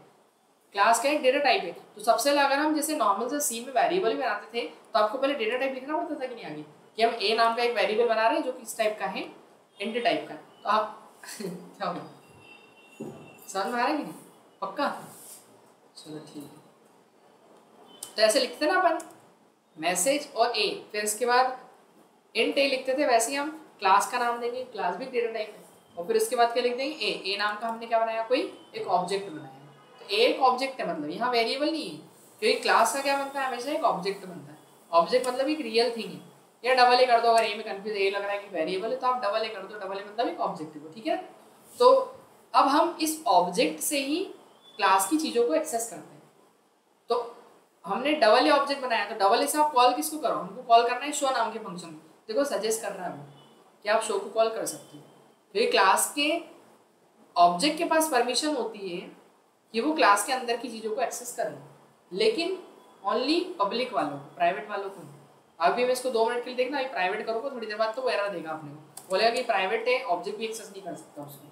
Class का एक डेटा टाइप है, तो सबसे पहले अगर हम जैसे नॉर्मल से सी में वेरिएबल भी बनाते थे तो आपको पहले डेटा टाइप लिखना पड़ता था कि नहीं आगे, कि हम ए नाम का एक वेरिएबल बना रहे हैं जो किस टाइप का है? इंट टाइप का। तो आप क्या होगा? समझ में आ रहा है कि नहीं? पक्का? चलो ठीक है। तो ऐसे लिखते ना अपन मैसेज और ए, फिर इसके बाद इंट ए लिखते थे, वैसे ही हम क्लास का नाम देंगे, क्लास भी डेटा टाइप है, और फिर उसके बाद क्या लिख देंगे? ए नाम का हमने क्या बनाया? कोई एक ऑब्जेक्ट बनाया। तो ए एक ऑब्जेक्ट है, मतलब यहाँ वेरिएबल नहीं है, क्योंकि क्लास का क्या बनता है? हमेशा एक ऑब्जेक्ट बनता है। ऑब्जेक्ट मतलब एक रियल थिंग है। या डबल ए कर दो, अगर ए में कंफ्यूज ए लग रहा है कि वेरिएबल है तो आप डबल ए कर दो, डबल ए मतलब एक ऑब्जेक्ट है, ठीक है। तो अब हम इस ऑब्जेक्ट से ही क्लास की चीज़ों को एक्सेस करते हैं। तो हमने डबल ए ऑब्जेक्ट बनाया, तो डबल ए से आप कॉल किसको करो? हमको कॉल करना है शो नाम के फंक्शन को। देखो सजेस्ट कर रहा है वो कि आप शो को कॉल कर सकते हो, क्योंकि क्लास के ऑब्जेक्ट के पास परमिशन होती है कि वो क्लास के अंदर की चीज़ों को एक्सेस कर ले, लेकिन ओनली पब्लिक वालों को, प्राइवेट वालों को नहीं। अभी मैं इसको 2 मिनट के लिए देखना, अभी प्राइवेट करूँगा थोड़ी देर बाद तो वो एरर देगा अपने को। बोलेगा कि प्राइवेट है, ऑब्जेक्ट भी एक्सेस नहीं कर सकता उसको।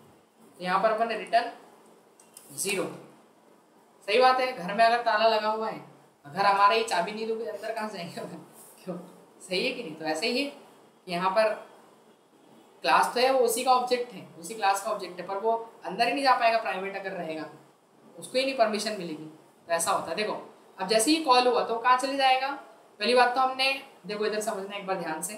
तो यहाँ पर अपन ने रिटर्न 0। सही बात है, घर में अगर ताला लगा हुआ है, अगर हमारे ही चाबी नहीं दोगे अंदर कहाँ से जाएंगे अपन? क्यों? सही है कि नहीं? तो ऐसे ही है, यहाँ पर क्लास तो है, वो उसी का ऑब्जेक्ट है, उसी क्लास का ऑब्जेक्ट है, पर वो अंदर ही नहीं जा पाएगा प्राइवेट अगर रहेगा, उसको ही नहीं परमिशन मिलेगी। तो ऐसा होता है। देखो अब जैसे ही कॉल हुआ तो कहाँ चले जाएगा? पहली बात तो हमने, देखो इधर समझना एक बार ध्यान से,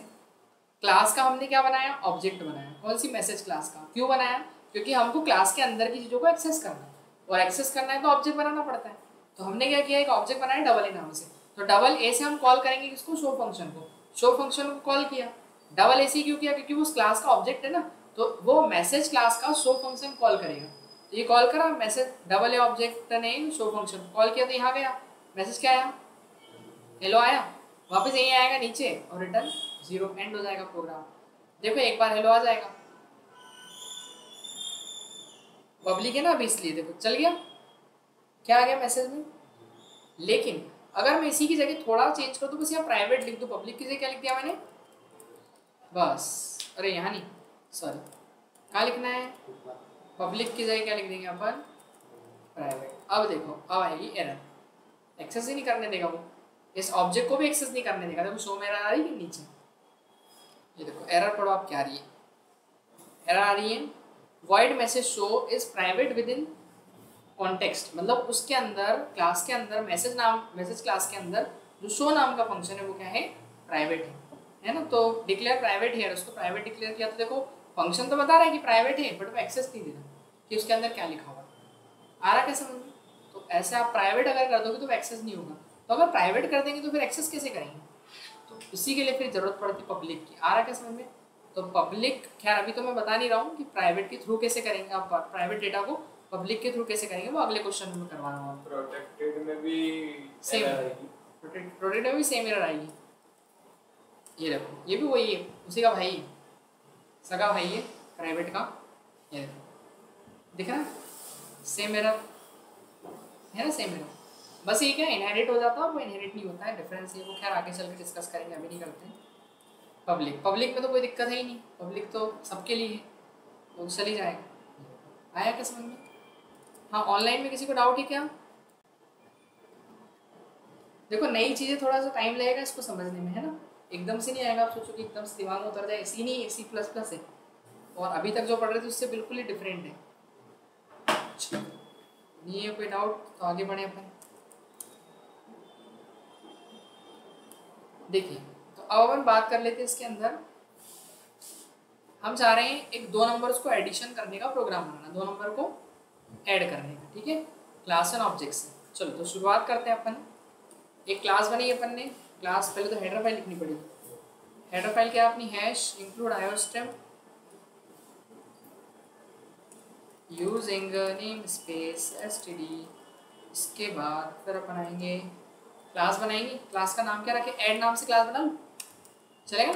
क्लास का हमने क्या बनाया? ऑब्जेक्ट बनाया। कौन सी? मैसेज क्लास का। क्यों बनाया? क्योंकि हमको क्लास के अंदर की चीज़ों को एक्सेस करना है, और एक्सेस करना है तो ऑब्जेक्ट बनाना पड़ता है। तो हमने क्या किया? एक ऑब्जेक्ट बनाया डबल ए नाम से। तो डबल ए से हम कॉल करेंगे किसको? शो फंक्शन को। शो फंक्शन को कॉल किया। डबल ए से क्यों किया? क्योंकि वो उस क्लास का ऑब्जेक्ट है ना, तो वो मैसेज क्लास का शो फंक्शन कॉल करेगा। तो ये कॉल करा मैसेज, डबल ए ऑब्जेक्ट ने शो फंक्शन कॉल किया, तो यहाँ गया मैसेज, क्या आया? हेलो आया। वापस यही आएगा नीचे और रिटर्न 0, एंड हो जाएगा प्रोग्राम। देखो एक बार हेलो आ जाएगा, पब्लिक है ना अभी, इसलिए देखो चल गया, क्या आ गया मैसेज में। लेकिन अगर मैं इसी की जगह थोड़ा चेंज कर दूं, बस यहाँ प्राइवेट लिख दूं, पब्लिक की जगह क्या लिख दिया मैंने? बस, अरे यहाँ नहीं, सॉरी, कहाँ लिखना है? पब्लिक की जगह क्या लिख देंगे अपन? प्राइवेट। अब देखो अब आएगी एरर, एक्सेस ही नहीं करने देगा वो, इस ऑब्जेक्ट को भी एक्सेस नहीं करने देगा। देखो शो में एरर आ रही है नीचे, ये देखो एरर पढ़ो आप, क्या आ रही है? एरर आ रही है, void message show is private within context, मतलब उसके अंदर, क्लास के अंदर, मैसेज क्लास के अंदर जो शो नाम का फंक्शन है वो क्या है? प्राइवेट है ना। तो डिक्लेयर प्राइवेट है, उसको प्राइवेट डिक्लेयर किया, तो देखो फंक्शन तो बता रहा है कि प्राइवेट है, बट वो एक्सेस नहीं दे रहा कि उसके अंदर क्या लिखा हुआ। आ रहा क्या समझ में? तो ऐसे आप प्राइवेट अगर कर दोगे तो एक्सेस नहीं होगा, तो अगर प्राइवेट कर देंगे तो फिर एक्सेस कैसे करेंगे? तो इसी के लिए फिर जरूरत पड़ती पब्लिक की। आ रहा क्या समझ में? तो पब्लिक, खैर अभी तो मैं बता नहीं रहा हूँ कि प्राइवेट के थ्रू कैसे करेंगे, आप प्राइवेट डेटा को पब्लिक के थ्रू कैसे करेंगे, वो अगले क्वेश्चन में करवा रहा हूँ। प्रोटेक्टेड में भी सेम आएगी, प्रोटेक्टेड में भी सेम एरर आएगी। ये देखो ये भी वही है, उसी का भाई है, सगा भाई है प्राइवेट का। ये देखो दिख रहा है, सेम एरर है ना, सेम एरर। बस ये क्या इनहेरिट हो जाता है, वो इनहेरिट नहीं होता है, डिफरेंस ये, वो खैर आगे चल के डिस्कस करेंगे, अभी नहीं करते हैं। पब्लिक में तो कोई दिक्कत है ही नहीं, पब्लिक तो सबके लिए है, वो चल ही जाएगा। आया क्या समझ में? हाँ, ऑनलाइन में किसी को डाउट है क्या? देखो नई चीज़ें थोड़ा सा टाइम लगेगा इसको समझने में, है ना, एकदम से नहीं आएगा। आप सोचो कि एकदम से दिमाग में उतर जाए, सी नहीं, C++ है, और अभी तक जो पढ़ रहे थे उससे बिल्कुल ही डिफरेंट है। नहीं है कोई डाउट तो आगे बढ़े अपन। देखिए तो अब अपन बात कर लेते हैं इसके अंदर, हम चाह रहे हैं एक 2 नंबर्स को एडिशन करने का प्रोग्राम बनाना, 2 नंबर को ऐड करने का, ठीक है, क्लास एंड ऑब्जेक्ट से। चलो तो शुरुआत करते हैं अपन। एक क्लास बनाई अपन ने, क्लास पहले तो हेडर फाइल लिखनी पड़ेगी। हेडर फाइल क्या है अपनी? Hash include iostream using name space std। इसके बाद फिर अपन आएंगे, क्लास बनाएंगे, क्लास का नाम क्या रखें? ऐड नाम से क्लास बना लूँ, चलेगा?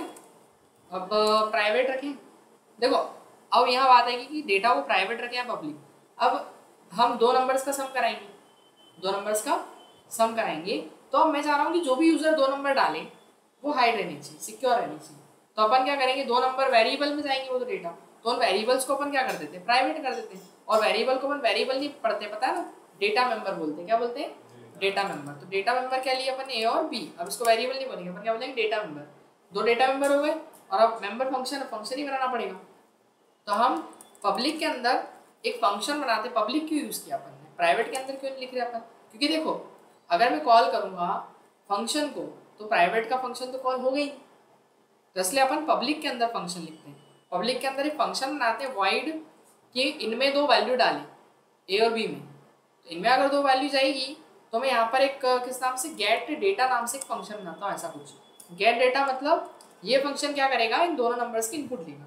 अब प्राइवेट रखें। देखो अब यहाँ बात आएगी कि डेटा को प्राइवेट रखें या पब्लिक। अब हम 2 नंबर्स का सम कराएंगे, 2 नंबर्स का सम कराएंगे, तो अब मैं चाह रहा हूँ कि जो भी यूजर 2 नंबर डाले वो हाइड रहनी चाहिए, सिक्योर रहनी चाहिए। तो अपन क्या करेंगे? 2 नंबर वेरिएबल में जाएंगे वो तो डेटा, तो उन वेरिएबल्स को अपन क्या कर देते हैं? प्राइवेट कर देते हैं। और वेरिएबल को अपन वेरिएबल नहीं पढ़ते, पता है ना, डेटा मेंबर बोलते हैं। क्या बोलते हैं? Data member. तो डेटा मेंबर क्या लिए अपन? ए और बी। अब इसको वेरिएबल नहीं बोलेंगे, अपन क्या बोलेंगे? Data member. 2 डेटा मेंबर हो गए, और अब मेंबर फंक्शन ही बनाना पड़ेगा। तो हम पब्लिक के अंदर एक फंक्शन बनाते, पब्लिक क्यों यूज किया अपन ने, प्राइवेट के अंदर क्यों नहीं लिख रहे अपन? क्योंकि देखो अगर मैं कॉल करूंगा फंक्शन को तो प्राइवेट का फंक्शन तो कॉल हो गई, तो इसलिए अपन पब्लिक के अंदर फंक्शन लिखते हैं। पब्लिक के अंदर एक फंक्शन बनाते हैं void कि इनमें 2 वैल्यू डालें, ए और बी में। तो इनमें अगर 2 वैल्यू जाएगी तो मैं यहाँ पर एक किस नाम से, गेट डेटा नाम से एक फंक्शन बनाता हूँ, ऐसा कुछ। गेट डेटा मतलब ये फंक्शन क्या करेगा? इन दोनों नंबर्स की इनपुट लेगा,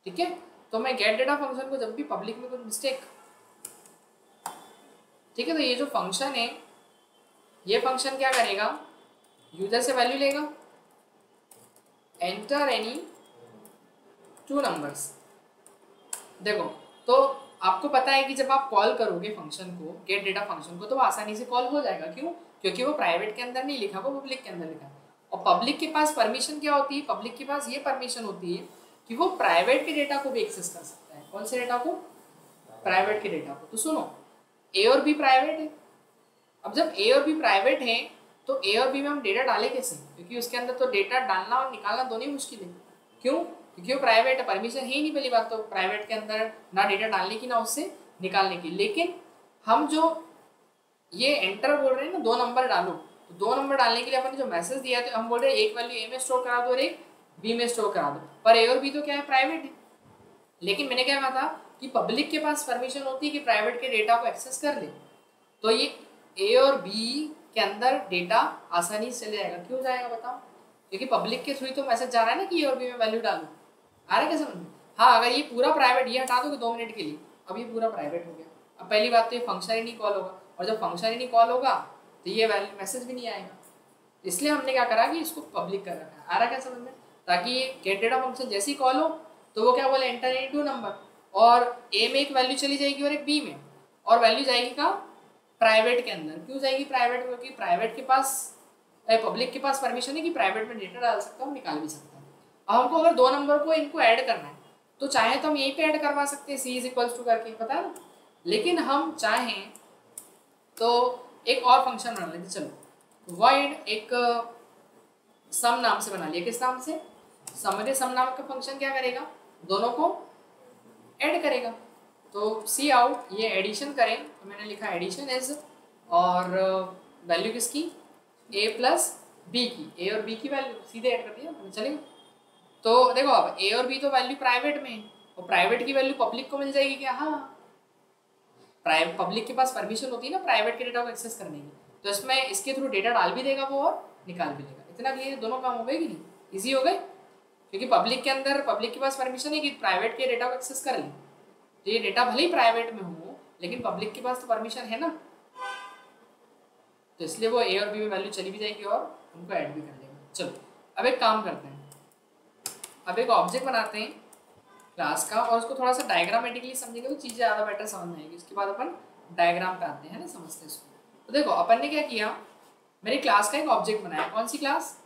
ठीक है। तो मैं गेट डेटा फंक्शन को जब भी पब्लिक में कुछ मिस्टेक, ठीक है, तो ये जो फंक्शन है, ये फंक्शन क्या करेगा? यूजर से वैल्यू लेगा, एंटर एनी 2 नंबर्स। देखो तो आपको पता है कि जब आप कॉल करोगे फंक्शन को, गेट डेटा फंक्शन को, तो वो आसानी से कॉल हो जाएगा। क्यों? क्योंकि वो प्राइवेट के अंदर नहीं लिखा, वो पब्लिक के अंदर लिखा। और पब्लिक के पास परमिशन क्या होती है? पब्लिक के पास ये परमिशन होती है कि वो प्राइवेट के डेटा को भी एक्सेस कर सकता है। कौन से डेटा को? प्राइवेट के डेटा को। तो सुनो, ए और बी प्राइवेट है। अब जब ए और बी प्राइवेट है तो ए और बी में हम डेटा डालें कैसे? क्योंकि उसके अंदर तो डेटा डालना और निकालना दोनों ही मुश्किल है। क्यों? क्योंकि वो प्राइवेट है, परमिशन है ही नहीं पहली बात तो प्राइवेट के अंदर ना डेटा डालने की ना उससे निकालने की। लेकिन हम जो ये एंटर बोल रहे हैं ना 2 नंबर डालो, तो 2 नंबर डालने के लिए अपन ने जो मैसेज दिया तो हम बोल रहे हैं एक वैल्यू ए में स्टोर करा दो और एक बी में स्टोर करा दो, पर ए और बी तो क्या है? प्राइवेट है। लेकिन मैंने क्या कहा था कि पब्लिक के पास परमिशन होती है कि प्राइवेट के डेटा को एक्सेस कर ले, तो ये ए और बी के अंदर डेटा आसानी से चले जाएगा। क्यों जाएगा बताओ? क्योंकि पब्लिक के थ्रू तो मैसेज जा रहा है ना कि ए और बी में वैल्यू डालो। आ रहा है क्या समझ में? हाँ, अगर ये पूरा प्राइवेट, ये हटा दोगे 2 मिनट के लिए, अब ये पूरा प्राइवेट हो गया। अब पहली बात तो ये फंक्शन ही नहीं कॉल होगा, और जब फंक्शन ही नहीं कॉल होगा तो ये वैल्यू मैसेज भी नहीं आएगा। इसलिए हमने क्या करा कि इसको पब्लिक कर रखा है। आ रहा क्या समझ में? ताकि ये गेट डेटा फंक्शन जैसे ही कॉल हो तो वो क्या बोले, एंटर एनी 2 नंबर, और ए में एक वैल्यू चली जाएगी और एक बी में, और वैल्यू जाएगी कहाँ? प्राइवेट के अंदर। क्यों जाएगी प्राइवेट? क्योंकि प्राइवेट के पास, पब्लिक के पास परमिशन है कि प्राइवेट में डेटा डाल सकता हूँ, निकाल भी सकता हूँ। अब हमको अगर 2 नंबर को इनको ऐड करना है तो चाहे तो हम यहीं पे ऐड करवा सकते हैं सी इज इक्वल्स टू करके, पता है ना। लेकिन हम चाहें तो एक और फंक्शन बना लेते, चलो void एक सम नाम से बना लिया। किस नाम से? सम नाम का फंक्शन क्या करेगा? दोनों को ऐड करेगा। तो सी आउट ये एडिशन करें तो मैंने लिखा एडिशन इज, और वैल्यू किसकी? ए प्लस बी की, ए और बी की वैल्यू सीधे ऐड कर दिया चलेगा। तो देखो अब ए और बी तो वैल्यू प्राइवेट में है, और प्राइवेट की वैल्यू पब्लिक को मिल जाएगी क्या? हाँ, प्राइवेट पब्लिक के पास परमिशन होती है ना प्राइवेट के डेटा को एक्सेस करने की, तो इसमें इसके थ्रू डेटा डाल भी देगा वो और निकाल भी देगा। इतना क्लियर? दोनों काम हो गए कि नहीं? ईजी हो गए, क्योंकि पब्लिक के अंदर पब्लिक के पास परमिशन है कि प्राइवेट के डेटा को एक्सेस कर ले, तो ये डेटा भले ही प्राइवेट में हो लेकिन पब्लिक के पास तो परमिशन है ना, तो इसलिए वो ए और बी में वैल्यू चली भी जाएगी और उनको ऐड भी कर देगा। चलो अब एक काम करते हैं, अब एक ऑब्जेक्ट बनाते हैं क्लास का, और उसको थोड़ा सा डायग्रामेटिकली समझेंगे तो चीज़ें ज़्यादा बेटर समझ में आएगी। उसके बाद अपन डायग्राम पे आते हैं ना, समझते हैं इसको। तो देखो अपन ने क्या किया, मेरी क्लास का एक ऑब्जेक्ट बनाया। कौन सी क्लास?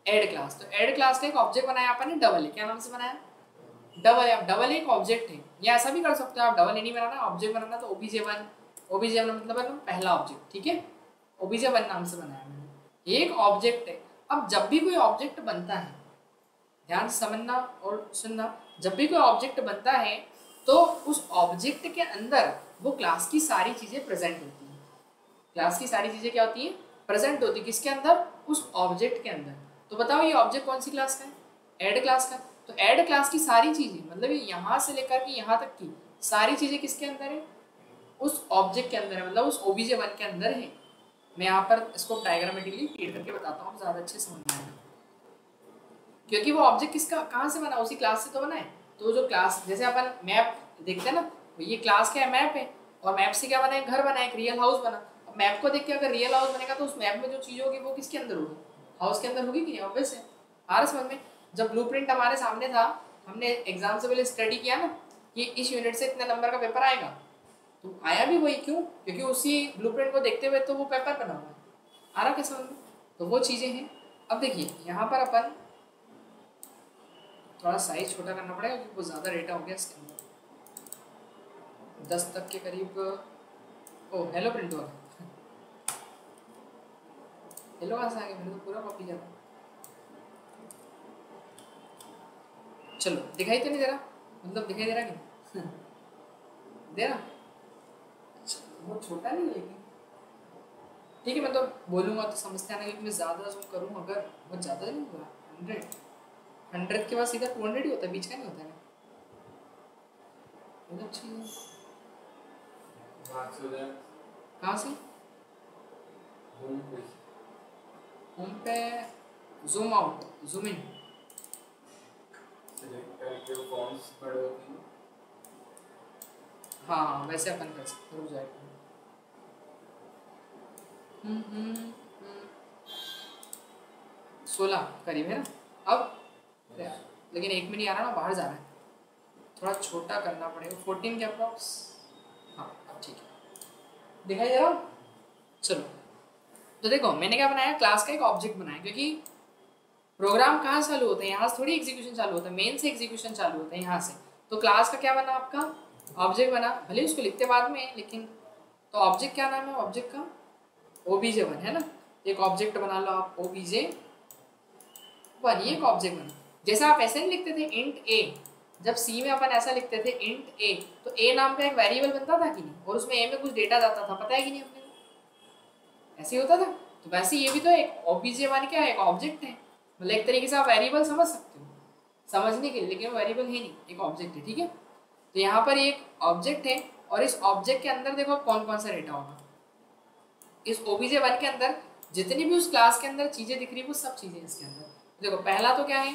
Add class. तो एड क्लास का एक ऑब्जेक्ट बनाया अपन ने, डबल ए। क्या नाम से बनाया? Double A. अब डबल एक ऑब्जेक्ट है, या ऐसा भी कर सकते हो आप, डबल ए नहीं बनाना, ऑब्जेक्ट बनाना तो OBJ1। OBJ1 मतलब पहला ऑब्जेक्ट, ठीक है, OBJ1 नाम से बनाया मैंने। एक ऑब्जेक्ट है। अब जब भी कोई ऑब्जेक्ट बनता है, ध्यान से समझना और सुनना, जब भी कोई ऑब्जेक्ट बनता है तो उस ऑब्जेक्ट के अंदर वो क्लास की सारी चीज़ें प्रेजेंट होती हैं। क्लास की सारी चीज़ें क्या होती हैं? प्रेजेंट होती है। किसके अंदर? उस ऑब्जेक्ट के अंदर। तो बताओ ये ऑब्जेक्ट कौन सी क्लास का है? ऐड क्लास का। तो ऐड क्लास की सारी चीज़ें, मतलब यहाँ से लेकर के यहाँ तक की सारी चीज़ें किसके अंदर है? उस ऑब्जेक्ट के अंदर है, मतलब उस OBJ1 के अंदर है। मैं यहाँ पर इसको डायग्रामेटिकली क्लियर करके बताता हूँ, ज़्यादा अच्छे समझ में आएगा। क्योंकि वो ऑब्जेक्ट किसका, कहाँ से बना? उसी क्लास से तो बना है। तो जो क्लास, जैसे अपन मैप देखते हैं ना, तो ये क्लास क्या है? मैप है, और मैप से क्या बना है? घर बना है, एक रियल हाउस बना। अब मैप को देख के अगर रियल हाउस बनेगा तो उस मैप में जो चीज़ होगी वो किसके अंदर होगी? हाउस के अंदर होगी कि नहीं? ऑब्वियस है। आ रहा समझ में? जब ब्लूप्रिंट हमारे सामने था, हमने एग्जाम से पहले स्टडी किया ना कि इस यूनिट से इतने नंबर का पेपर आएगा, तो आया भी वही। क्यों? क्योंकि उसी ब्लूप्रिंट को देखते हुए तो वो पेपर बना हुआ है। आ रहा क्या समझ में? तो वो चीज़ें हैं। अब देखिए यहाँ पर अपन थोड़ा साइज छोटा करना पड़ेगा क्योंकि वो ज़्यादा डेटा हो गया इसके अंदर, 10 तक के करीब। ओ हेलो प्रिंट वाला, हेलो कहाँ से आ गया? मैंने तो पूरा कॉपी किया था। चलो दिखाई तो नहीं दे रहा, मतलब दिखाई दे रहा कि दे रहा? बहुत छोटा नहीं लेकिन ठीक है, मैं तो बोलूँगा तो समझते आना, क्योंकि मैं ज़्यादा जूम करूँ अगर बहुत ज़्यादा नहीं होगा। 100 के बाद सीधा 200 ही होता है, बीच का नहीं होता है। मतलब चीज़ कहाँ से? होम पे जूम आउट, जूम इन। हाँ वैसे अपन कर सकते, रुक जाएगा। 16 करीब है ना अब, लेकिन 1 में नहीं आ रहा ना, बाहर जा रहा है, थोड़ा छोटा करना पड़ेगा। 14 के अप्रॉक्स। हाँ अब ठीक है, दिखाई दे रहा? चलो तो देखो मैंने क्या बनाया, क्लास का एक ऑब्जेक्ट बनाया, क्योंकि प्रोग्राम कहाँ चालू होता है, यहाँ से थोड़ी एग्जीक्यूशन चालू होता है, मेन से एग्जीक्यूशन चालू होता है यहाँ से। तो क्लास का क्या बना आपका, ऑब्जेक्ट बना, भले उसको लिखते बाद में लेकिन। तो ऑब्जेक्ट क्या नाम है ऑब्जेक्ट का, obj1 है ना। एक ऑब्जेक्ट बना लो आप obj1, ये एक ऑब्जेक्ट बना। जैसे आप ऐसे नहीं लिखते थे इंट a, जब सी में अपन ऐसा लिखते थे इंट a, तो a नाम का एक वेरिएबल बनता था कि नहीं, और उसमें a में कुछ डेटा जाता था, पता है कि नहीं अपने को, ऐसे ही होता था। तो वैसे ये भी तो एक obj1 क्या है, एक ऑब्जेक्ट है, मतलब एक तरीके से आप वेरिएबल समझ सकते हो समझने के लिए, लेकिन वो वेरिएबल है नहीं, एक ऑब्जेक्ट है, ठीक है। तो यहाँ पर एक ऑब्जेक्ट है, और इस ऑब्जेक्ट के अंदर देखो कौन कौन सा डेटा होगा। इस obj1 के अंदर जितनी भी उस क्लास के अंदर चीजें दिख रही है वो सब चीजें इसके अंदर। देखो पहला तो क्या है,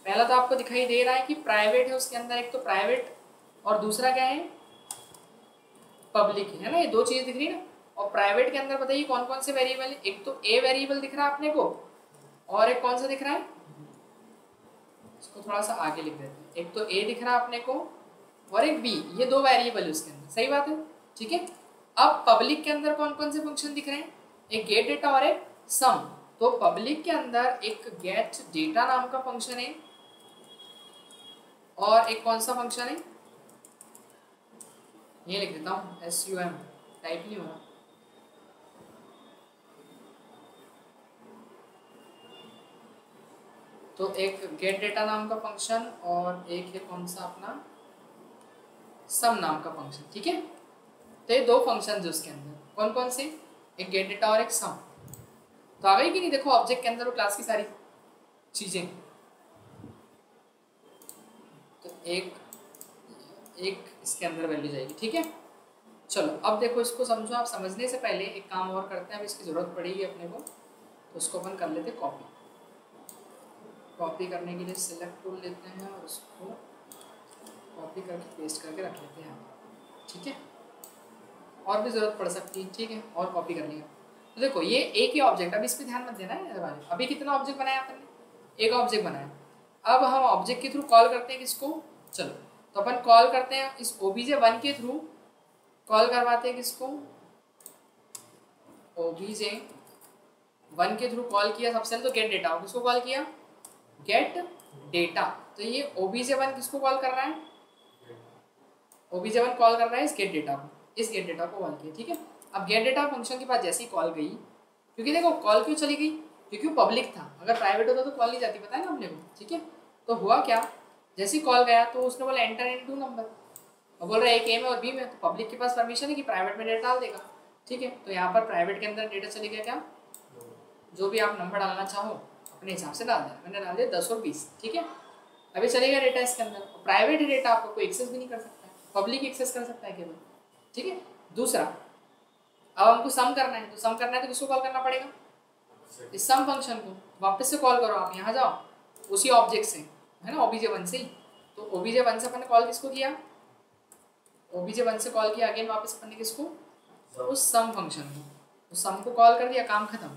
पहला तो आपको दिखाई दे रहा है कि प्राइवेट है उसके अंदर, एक तो प्राइवेट और दूसरा क्या है पब्लिक है ना, ये दो चीजें दिख रही है ना। और प्राइवेट के अंदर बताइए कौन कौन से वेरिएबल है, एक तो a वेरिएबल दिख रहा है अपने को, और एक कौन सा दिख रहा है, इसको थोड़ा सा आगे लिख देते हैं, एक तो a दिख रहा है अपने को और एक b, ये दो वेरिएबल है उसके अंदर, सही बात है, ठीक है। अब पब्लिक के अंदर कौन कौन से फंक्शन दिख रहे हैं, एक गेट डेटा और एक सम। तो पब्लिक के अंदर एक गेट डेटा नाम का फंक्शन है, और एक कौन सा फंक्शन है, ये लिख देता हूँ sum, टाइप नहीं हो रहा। तो एक गेट डेटा नाम का फंक्शन और एक है कौन सा अपना सम नाम का फंक्शन, ठीक है। तो ये दो फंक्शन है उसके अंदर, कौन कौन से, एक गेट डेटा और एक सम। तो आ गई कि नहीं, देखो ऑब्जेक्ट के अंदर वो क्लास की सारी चीजें। तो एक इसके अंदर वैल्यू जाएगी, ठीक है। चलो अब देखो इसको समझो, आप समझने से पहले एक काम और करते हैं, अब इसकी जरूरत पड़ेगी अपने को, तो उसको अपन कर लेते कॉपी। कॉपी करने के लिए सिलेक्ट टूल लेते हैं और उसको कॉपी करके पेस्ट करके रख लेते हैं, ठीक है। और भी जरूरत पड़ सकती है, ठीक है, और कॉपी कर लिया। तो देखो ये एक ही ऑब्जेक्ट, अब इस पर ध्यान मत देना है, अभी कितना ऑब्जेक्ट बनाया अपन ने, एक ऑब्जेक्ट बनाया। अब हम ऑब्जेक्ट के थ्रू कॉल करते हैं किसको, चलो तो अपन कॉल करते हैं इस obj1 के थ्रू, कॉल करवाते हैं किसको, obj1 के थ्रू कॉल किया सबसे पहले, तो गेट डेटा किसको कॉल किया, गेट डेटा। तो ये obj1 किसको कॉल कर रहा है, obj1 कॉल कर रहा है इस गेट डेटा को, इस गेट डेटा को कॉल किया, ठीक है। अब गेट डेटा फंक्शन के पास जैसी कॉल गई, क्योंकि देखो कॉल क्यों चली गई, क्योंकि वो पब्लिक था, अगर प्राइवेट होता तो कॉल नहीं जाती, पता है ना अपने को, ठीक है। तो हुआ क्या, जैसे कॉल गया तो उसने बोला एंटर इन 2 नंबर, और बोल रहा है एक ए में और बी में, तो पब्लिक के पास परमिशन है कि प्राइवेट में डेटा डाल देगा, ठीक है। तो यहाँ पर प्राइवेट के अंदर डेटा चले गया क्या, जो भी आप नंबर डालना चाहो अपने हिसाब से डाल देना, मैंने डाल दिया 10 और 20, ठीक है। अभी चलेगा डेटा इसके अंदर, प्राइवेट डेटा आपको कोई एक्सेस भी नहीं कर सकता है, पब्लिक एक्सेस कर सकता है केवल, ठीक है। दूसरा, अब हमको सम करना है, तो सम करना है तो किसको कॉल करना पड़ेगा, इस सम फंक्शन को। वापस से कॉल करो आप, यहाँ जाओ उसी ऑब्जेक्ट से, है ना, obj1 से ही। तो obj1 से अपन ने कॉल किसको किया, obj1 से कॉल किया, अगेन वापस अपन ने किसको, उस सम फंक्शन को, उस सम को कॉल कर दिया, काम खत्म।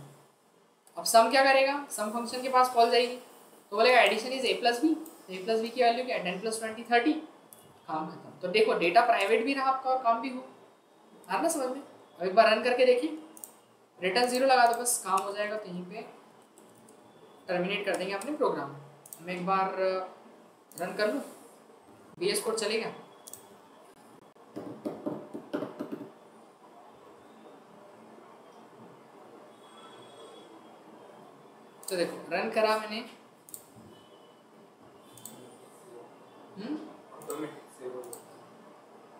अब सम क्या करेगा, सम फंक्शन के पास कॉल जाएगी, तो बोलेगा addition is a plus B, a plus B की वैल्यू क्या है 10 + 20 30, काम खत्म। तो देखो डेटा प्राइवेट भी रहा आपका और काम भी हो, आ ना समझ में। अब एक बार रन करके देखिए, रिटर्न 0 लगा दो, बस काम हो जाएगा। तो यहीं पे टर्मिनेट कर देंगे अपने प्रोग्राम। मैं एक बार रन कर लूँ, VS कोड चलेगा। तो देखो रन करा मैंने,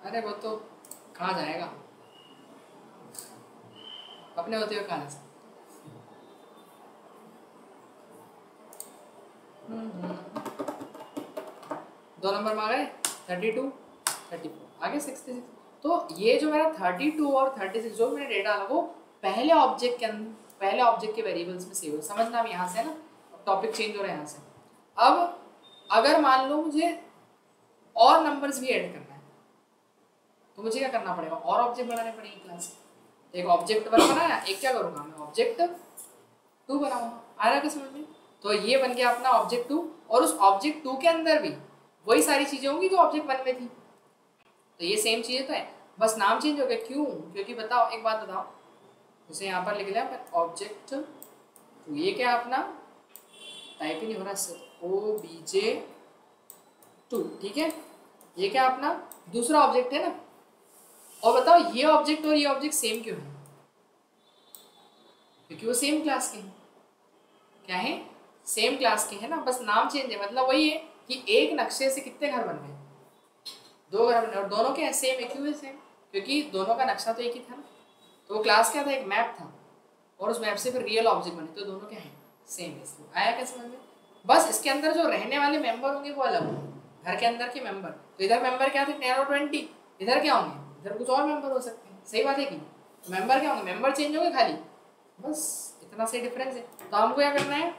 अरे वो तो कहाँ जाएगा, अपने होते हुए कहाँ से। 2 नंबर में आ गए 32 34, आगे 66। तो ये जो मेरा 32 और 36 जो मैंने डेटा डाला वो पहले ऑब्जेक्ट के अंदर, पहले ऑब्जेक्ट के वेरिएबल्स में सेव हो, समझना। अब यहाँ से है ना, टॉपिक चेंज हो रहा है यहाँ से। अब अगर मान लो मुझे और नंबर्स भी ऐड करना है, तो मुझे क्या करना पड़ेगा, और ऑब्जेक्ट बनाने पड़ेंगे क्लास। एक ऑब्जेक्ट 1 बनाया, एक क्या करूँगा मैं, ऑब्जेक्ट 2 बनाऊंगा। आ रहा है समझ में। तो ये बन गया अपना ऑब्जेक्ट 2, और उस ऑब्जेक्ट 2 के अंदर भी वही सारी चीजें होंगी जो ऑब्जेक्ट 1 में थी। तो ये सेम चीजें तो है, बस नाम चेंज हो गया। क्यों, क्योंकि बताओ, एक बात बताओ, जैसे यहाँ पर लिख लिया ऑब्जेक्ट 2, ये क्या अपना टाइप ही नहीं हो रहा इससे, तो obj2, ठीक है। ये क्या अपना दूसरा ऑब्जेक्ट है ना। और बताओ ये ऑब्जेक्ट और ये ऑब्जेक्ट सेम क्यों है? क्योंकि वो सेम क्लास के हैं। क्या है? सेम क्लास के हैं ना, बस नाम चेंज है। मतलब वही है कि एक नक्शे से कितने घर बन गए, 2 घर बने, और दोनों के सेम एक ही सेम, क्योंकि दोनों का नक्शा तो एक ही था ना। तो वो क्लास क्या था, एक मैप था, और उस मैप से फिर रियल ऑब्जेक्ट बने, तो दोनों क्या है, सेम है। आया क्या समझ में? बस इसके अंदर जो रहने वाले मेंबर होंगे वो अलग होंगे, घर के अंदर के मेंबर। तो इधर मेंबर क्या थे 10 और 20, इधर क्या होंगे, इधर कुछ और मेंबर हो सकते हैं। सही बात है कि मेंबर क्या होंगे, मेंबर चेंज होंगे खाली, बस इतना सही डिफरेंस है। तो हमको क्या करना है,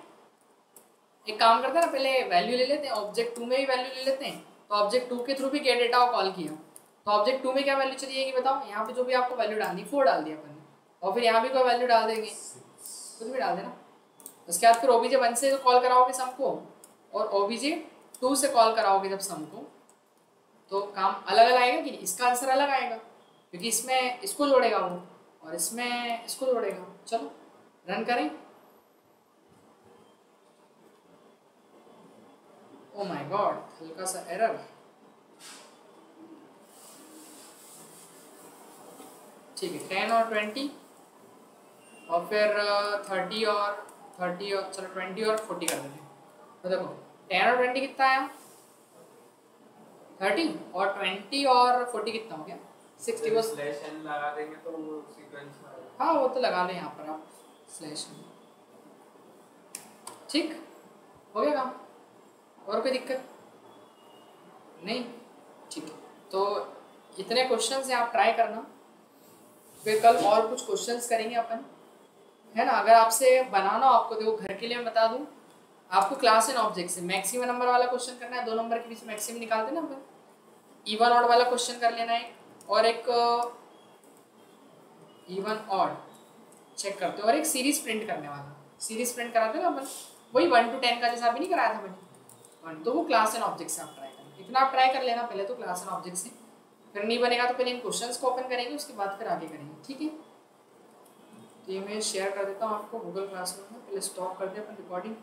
एक काम करते हैं ना, पहले वैल्यू ले लेते हैं, ऑब्जेक्ट 2 में भी वैल्यू ले लेते हैं। तो ऑब्जेक्ट 2 के थ्रू भी गेट डेटा को कॉल किया, तो ऑब्जेक्ट 2 में क्या वैल्यू चली जाएगी बताओ। यहाँ पे जो भी आपको वैल्यू डालनी 4 डाल दिया अपन ने, और फिर यहाँ भी कोई वैल्यू डाल देंगे, कुछ भी डाल देना। उसके बाद फिर obj1 से कॉल कराओगे सम को, और obj2 से कॉल कराओगे जब सम को, तो काम अलग अलग आएगा कि नहीं, इसका आंसर अलग आएगा क्योंकि इसमें इसको जोड़ेगा वो, और इसमें इसको जोड़ेगा। चलो रन करें। ओ माय गॉड, हल्का सा एरर। ठीक है, 10 और 20, और फिर 30 और चलो 20 और 40 कर देते हैं। तो देखो 10 और 20 कितना आया, 30, और 20 और 40 कितना हो गया, 60। वो स्लैश n लगा देंगे तो वो सीक्वेंस में आ जाएगा। हाँ वो तो लगा लें यहाँ पर आप स्लैश में, ठीक हो गया काम। और कोई दिक्कत नहीं, ठीक है। तो इतने क्वेश्चंस हैं, आप ट्राई करना, फिर कल और कुछ क्वेश्चंस करेंगे अपन, है ना। अगर आपसे बनाना हो आपको, देखो घर के लिए मैं बता दूं, आपको क्लास एंड ऑब्जेक्ट से मैक्सिमम नंबर वाला क्वेश्चन करना है, 2 नंबर के बीच मैक्सिमम निकालते ना अपन, इवन ऑड वाला क्वेश्चन कर लेना है, और एक इवन ऑड चेक करते हो, और एक सीरीज प्रिंट करने वाला, सीरीज प्रिंट कराते ना अपन, वही 1 to 10 का जैसा अभी नहीं कराया था मैंने 1, तो वो क्लास एंड ऑब्जेक्ट से आप ट्राई करना। इतना आप ट्राई कर लेना पहले तो क्लास एंड ऑब्जेक्ट से, फिर नहीं बनेगा तो पहले इन क्वेश्चंस को ओपन करेंगे, उसके बाद फिर आगे करेंगे, ठीक है। तो ये मैं शेयर कर देता हूँ आपको गूगल क्लासरूम में, पहले स्टॉप कर दे अपन रिकॉर्डिंग।